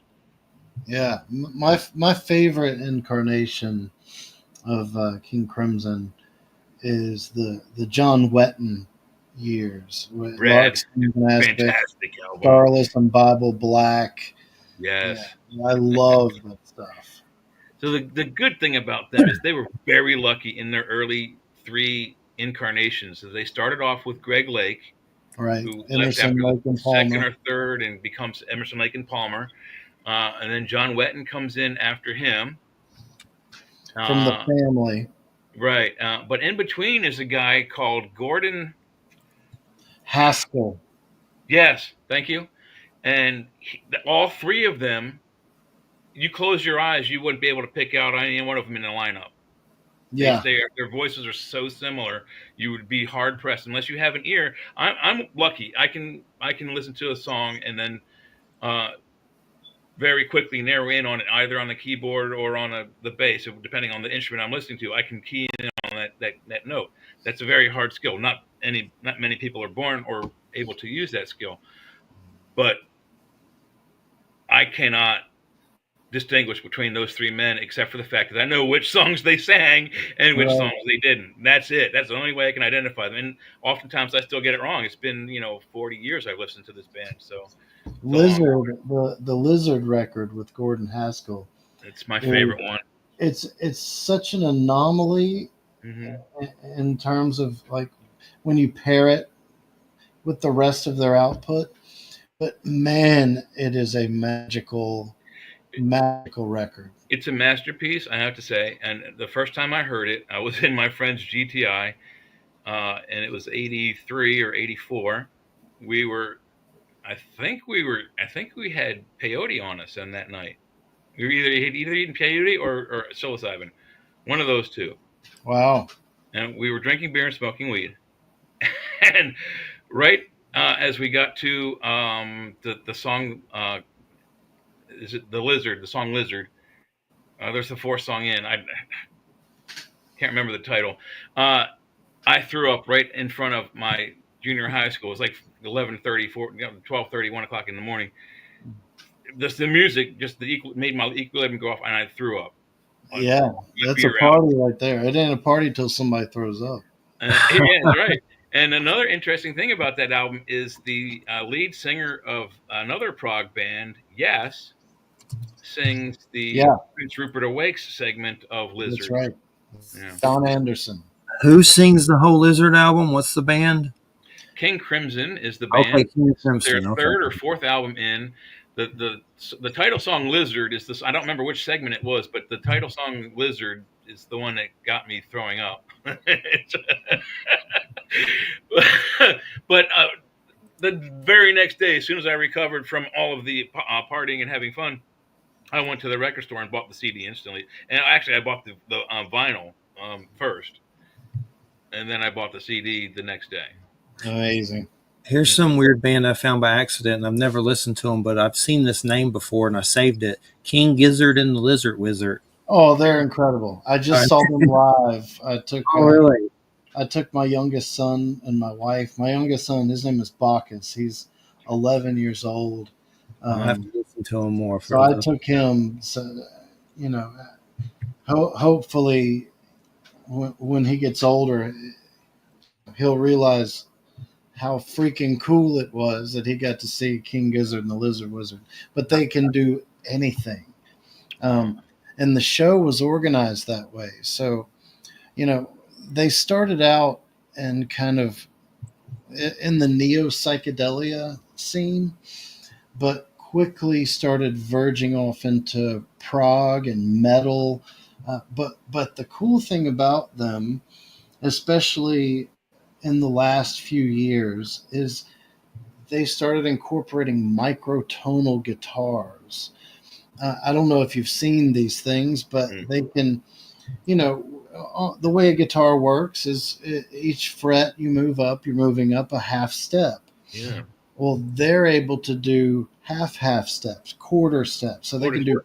Yeah. My favorite incarnation of King Crimson is the John Wetton years. Red, fantastic album. Starless and Bible Black. Yes. Yeah, I love that stuff. So the good thing about them is they were very lucky in their early 3 incarnations. So they started off with Greg Lake, Right. who left Emerson, after Lake, the and second Palmer. or third and becomes Emerson, Lake, and Palmer. And then John Wetton comes in after him. From the family. Right. But in between is a guy called Gordon Haskell. Yes, thank you. And all three of them, you close your eyes, you wouldn't be able to pick out any one of them in the lineup. Yeah. Their voices are so similar, you would be hard pressed unless you have an ear. I'm lucky. I can listen to a song and then very quickly narrow in on it, either on the keyboard or on the bass, depending on the instrument I'm listening to. I can key in on that note. That's a very hard skill. Not many people are born or able to use that skill, but I cannot distinguish between those three men, except for the fact that I know which songs they sang and which songs they didn't. That's it. That's the only way I can identify them. And oftentimes I still get it wrong. It's been 40 years I've listened to this band, so Lizard, the Lizard record with Gordon Haskell. It's my favorite one. It's such an anomaly Mm-hmm. in terms of like when you pair it with the rest of their output. But man, it is a magical record. It's a masterpiece, I have to say. And the first time I heard it, I was in my friend's GTI, and it was 83 or 84. I think we had peyote on us on that night. We were either eating peyote or psilocybin, one of those two. Wow. And we were drinking beer and smoking weed. And right as we got to the song, is it the Lizard? The song Lizard. There's the fourth song in. I can't remember the title. I threw up right in front of my junior high school. It was like 11:30, 12:30, 1 o'clock in the morning. Just the music, made my equilibrium go off, and I threw up. Yeah, that's a party right there. It ain't a party till somebody throws up. Yeah, that's right. And another interesting thing about that album is the lead singer of another prog band, Yes, sings the Prince Rupert Awakes segment of Lizard. That's right. Yeah. Don Anderson. Who sings the whole Lizard album? What's the band? King Crimson is the band. Okay, King Crimson. Their third or fourth album in. The title song Lizard is this. I don't remember which segment it was, but the title song Lizard is the one that got me throwing up. But the very next day, as soon as I recovered from all of the partying and having fun, I went to the record store and bought the CD instantly. And actually, I bought the vinyl first, and then I bought the CD the next day. Amazing. Here's some weird band I found by accident, and I've never listened to them, but I've seen this name before, and I saved it. King Gizzard and the Lizard Wizard. Oh, they're incredible. I just saw them live. Really? I took my youngest son and my wife. My youngest son, his name is Bacchus. He's 11 years old. I'll have to listen to him more. So I took him. So, hopefully, when he gets older, he'll realize how freaking cool it was that he got to see King Gizzard and the Lizard Wizard. But they can do anything. And the show was organized that way. So, they started out and kind of in the neo-psychedelia scene, but quickly started verging off into prog and metal. But the cool thing about them, especially in the last few years, is they started incorporating microtonal guitars. I don't know if you've seen these things, but they can, the way a guitar works is each fret you move up, you're moving up a half step. Yeah. Well, they're able to do half steps, quarter steps. So they can do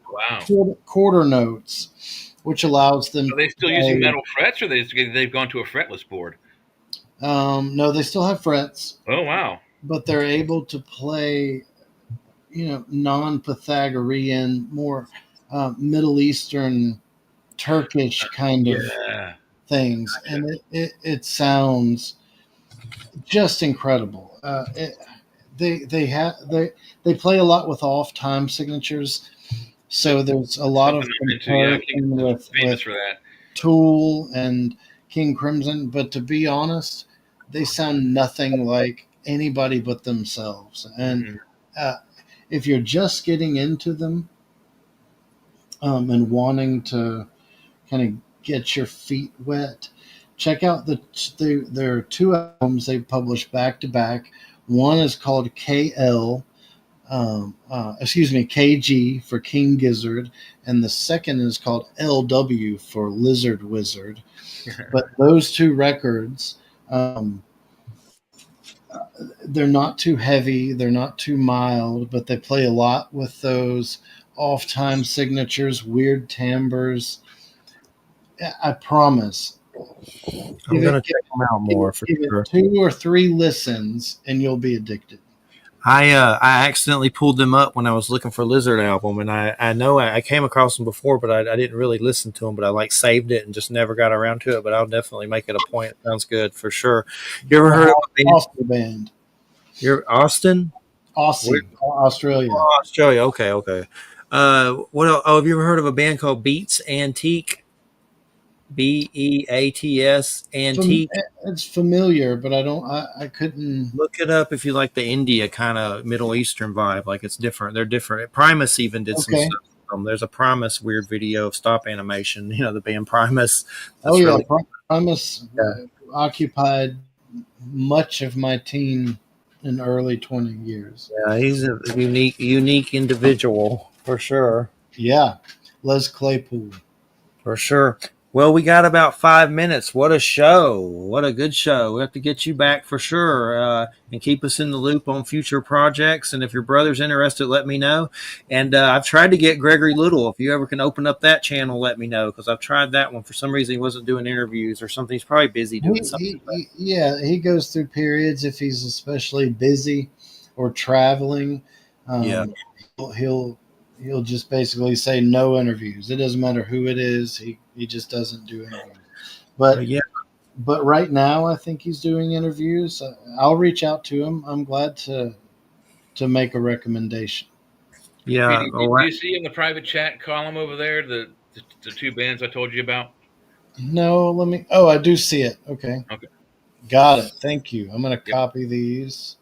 quarter notes, which allows them. Are they still using metal frets, or they've gone to a fretless board? No, they still have frets. Oh, wow. But they're able to play, non-Pythagorean, more Middle Eastern, Turkish kind of things. Gotcha. And it sounds just incredible. They play a lot with off time signatures, so there's a lot of with Tool and King Crimson, but to be honest, they sound nothing like anybody but themselves. And Mhm. uh, if you're just getting into them and wanting to kind of get your feet wet, check out there are two albums they published back to back. One is called KG for King Gizzard, and the second is called LW for Lizard Wizard. But those two records, they're not too heavy, they're not too mild, but they play a lot with those off time signatures, weird timbres. I promise. I'm Give gonna it, check them out more for give it sure. 2 or 3 listens, and you'll be addicted. I accidentally pulled them up when I was looking for Lizard album, and I know I came across them before, but I didn't really listen to them. But I like saved it and just never got around to it. But I'll definitely make it a point. It sounds good for sure. You ever They're heard of an a band? Aussie band, You're Austin, where, Aussie, Australia. oh, Australia. Okay, okay. What? Oh, have you ever heard of a band called Beats Antique? Beats Antique. It's familiar, but I couldn't. Look it up if you like the India kind of Middle Eastern vibe. Like it's different. They're different. Primus even did some Okay. stuff. There's a Primus weird video of stop animation. You know the band Primus. Oh That's yeah, really Primus yeah. occupied much of my teen and early 20 years. Yeah, he's a unique individual for sure. Yeah, Les Claypool. For sure. Well, we got about 5 minutes. What a show. What a good show. We have to get you back for sure and keep us in the loop on future projects. And if your brother's interested, let me know. And I've tried to get Gregory Little. If you ever can open up that channel, let me know because I've tried that one. For some reason, he wasn't doing interviews or something. He's probably busy doing something. Yeah, he goes through periods if he's especially busy or traveling. Yeah. Um, he'll just basically say no interviews. It doesn't matter who it is. He just doesn't do interviews. But Yeah. but right now, I think he's doing interviews. I'll reach out to him. I'm glad to make a recommendation. Yeah. Petey, All do right. you see in the private chat column over there the two bands I told you about? No, let me. Oh, I do see it. Okay, Okay. got it. Thank you. I'm going to Yep. copy these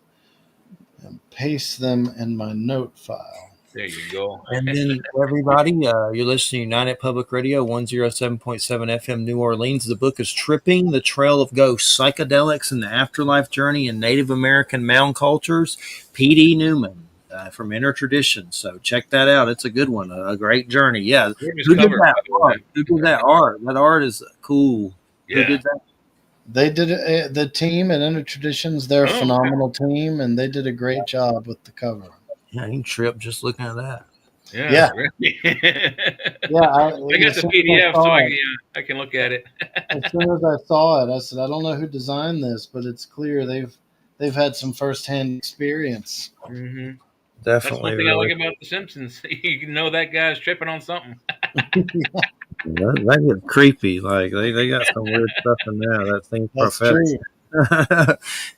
and paste them in my note file. There you go. And then everybody, you're listening to United Public Radio, 107.7 FM New Orleans. The book is Tripping the Trail of Ghosts, Psychedelics and the Afterlife Journey in Native American Mound Cultures, P.D. Newman from Inner Traditions. So check that out. It's a good one, a great journey. Yeah. Gorgeous Who did cover, that by the way. art? Who did that art? That art is cool. Who Yeah. did that? They did the team at Inner Traditions. They're a Oh, phenomenal team, and they did a great job with the cover. Yeah, you can trip just looking at that. Yeah. Really. Yeah, I got as the soon as PDF, so saw it- I can look at it. as soon as I saw it, I said, I don't know who designed this, but it's clear they've had some firsthand experience. Mm-hmm. That's Definitely. one thing I Really. like about The Simpsons. You know that guy's tripping on something. That gets creepy. Like they got some weird stuff in there that seems That's prophetic. true.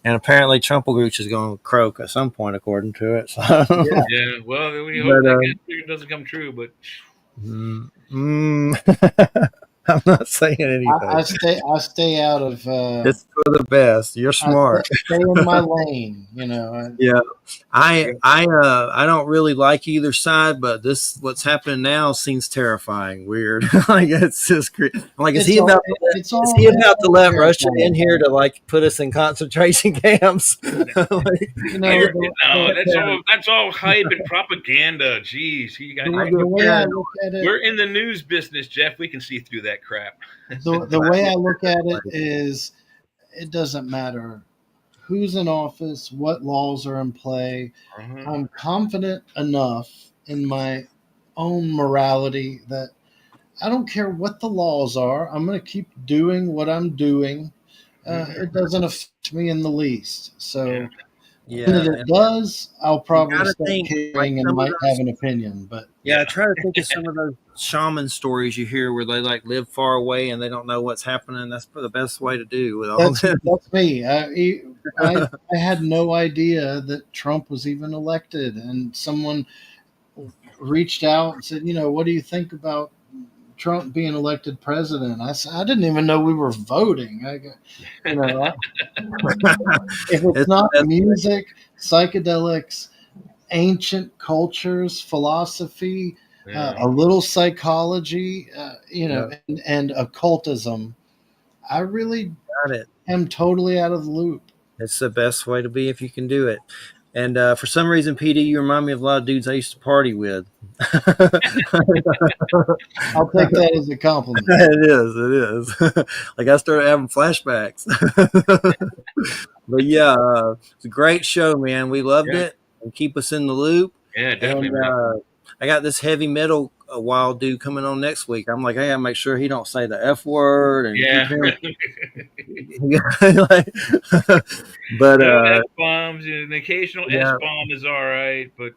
And apparently Trumplegooch is going to croak at some point, according to it. So. Yeah. Yeah, well, we But, hope that doesn't come true, but I'm not saying anything. I stay out of. It's for the best. You're smart. Stay in my lane. You know. Yeah, I don't really like either side, but what's happening now seems terrifying. Weird, like it's just like is he about to let Russia in here to like put us in concentration camps? Like, no, that's all hype and propaganda. Jeez, you guys, the way I look at it, we're in the news business, Jeff. We can see through that crap. the way I look at it is, it doesn't matter who's in office, what laws are in play. Uh-huh. I'm confident enough in my own morality that I don't care what the laws are. I'm going to keep doing what I'm doing. It doesn't affect me in the least. So, yeah, when it does, I'll probably start caring like and might have an opinion. But yeah, I try to think of some of those shaman stories you hear where they like live far away and they don't know what's happening. That's the best way to do with all that's that. me. I had no idea that Trump was even elected, and someone reached out and said, "What do you think about Trump being elected president. I said, I didn't even know we were voting. You know, if it's It's not the best. music, psychedelics, ancient cultures, philosophy, Yeah. a little psychology, Yeah, and occultism, I really got it. am totally out of the loop. It's the best way to be if you can do it. And for some reason, PD, you remind me of a lot of dudes I used to party with. I'll take that as a compliment. It is. It is. Like I started having flashbacks. But yeah, it's a great show, man. We loved Yeah. it. And keep us in the loop. Yeah, And definitely, man. I got this heavy metal wild dude coming on next week. I'm like, I gotta make sure he don't say the F word and keep Yeah. him. Like, but No F bombs. An occasional S yeah, bomb is all right, but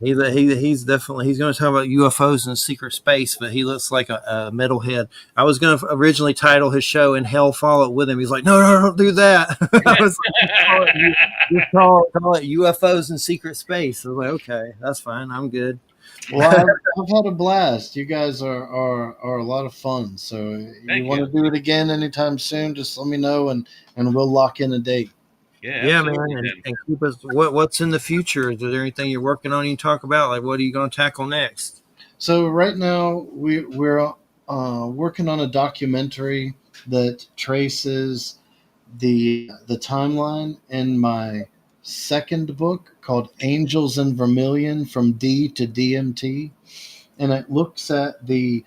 he's definitely he's going to talk about UFOs and secret space, but he looks like a metalhead. I was going to originally title his show "And Hell Followed with Him." He's like, no, don't do that. I was like, just call it UFOs and secret space. I was like, okay, that's fine. I'm good. Well, I've had a blast. You guys are a lot of fun. So you thank want you. to do it again anytime soon? Just let me know, and we'll lock in a date. Yeah, Yeah, man, absolutely, man. and keep us. What's in the future? Is there anything you're working on? You can talk about like what are you going to tackle next? So right now we're working on a documentary that traces the timeline in my second book called Angels in Vermilion from D to DMT, and it looks at the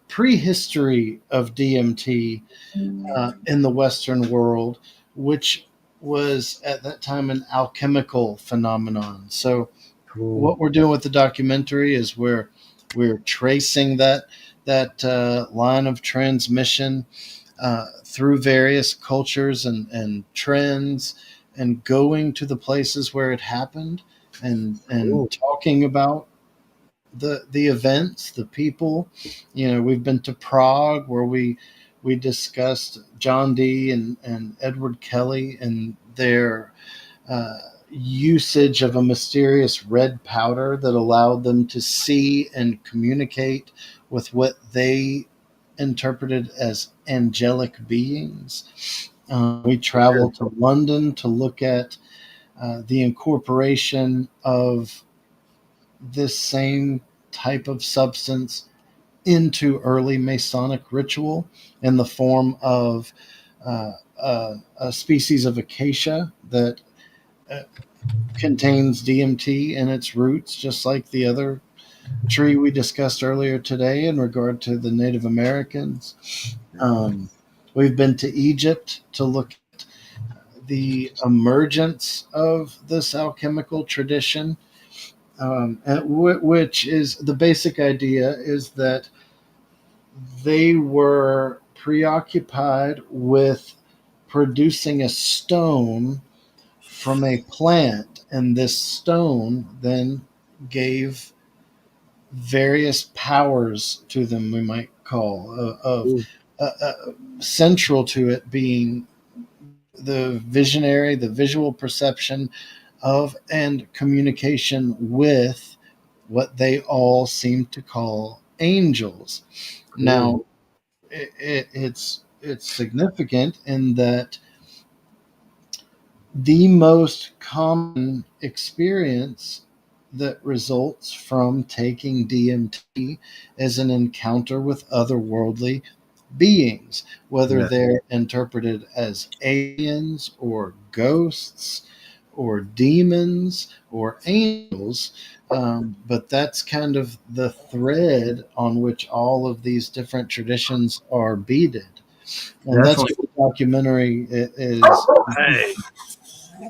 prehistory of DMT in the Western world, which was at that time an alchemical phenomenon. So Cool. what we're doing with the documentary is we're tracing that line of transmission through various cultures and trends, and going to the places where it happened, and Cool. talking about the events, the people. We've been to Prague, where we discussed John Dee and Edward Kelly and their usage of a mysterious red powder that allowed them to see and communicate with what they interpreted as angelic beings. We traveled to London to look at the incorporation of this same type of substance into early Masonic ritual in the form of a species of acacia that uh, contains DMT in its roots, just like the other tree we discussed earlier today in regard to the Native Americans. We've been to Egypt to look at the emergence of this alchemical tradition, which is the basic idea is that they were preoccupied with producing a stone from a plant, and this stone then gave various powers to them, we might call, of Cool. central to it being the visual perception of and communication with what they all seem to call angels. Cool. Now, it's significant in that the most common experience that results from taking DMT is an encounter with otherworldly beings, whether Yeah. they're interpreted as aliens or ghosts or demons or angels. But that's kind of the thread on which all of these different traditions are beaded. And that's Definitely. what the documentary is. Hey,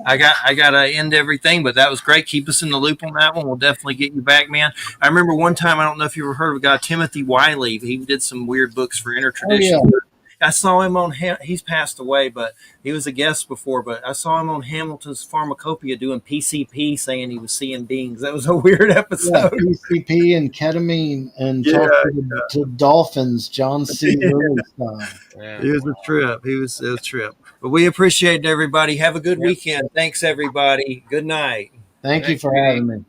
I got to end everything, but that was great. Keep us in the loop on that one. We'll definitely get you back, man. I remember one time, I don't know if you ever heard of a guy, Timothy Wiley. He did some weird books for Oh, yeah. intertradition. I saw him on, he's passed away, but he was a guest before, but I saw him on Hamilton's Pharmacopoeia doing PCP saying he was seeing beings. That was a weird Yeah, episode. PCP and ketamine and Yeah. talking to dolphins, John C. Lilly style. Yeah. It was a trip. It was a trip. But we appreciate it, everybody. Have a good Yep. weekend. Thanks, everybody. Good night. Thank you Thanks, for Pete. having me.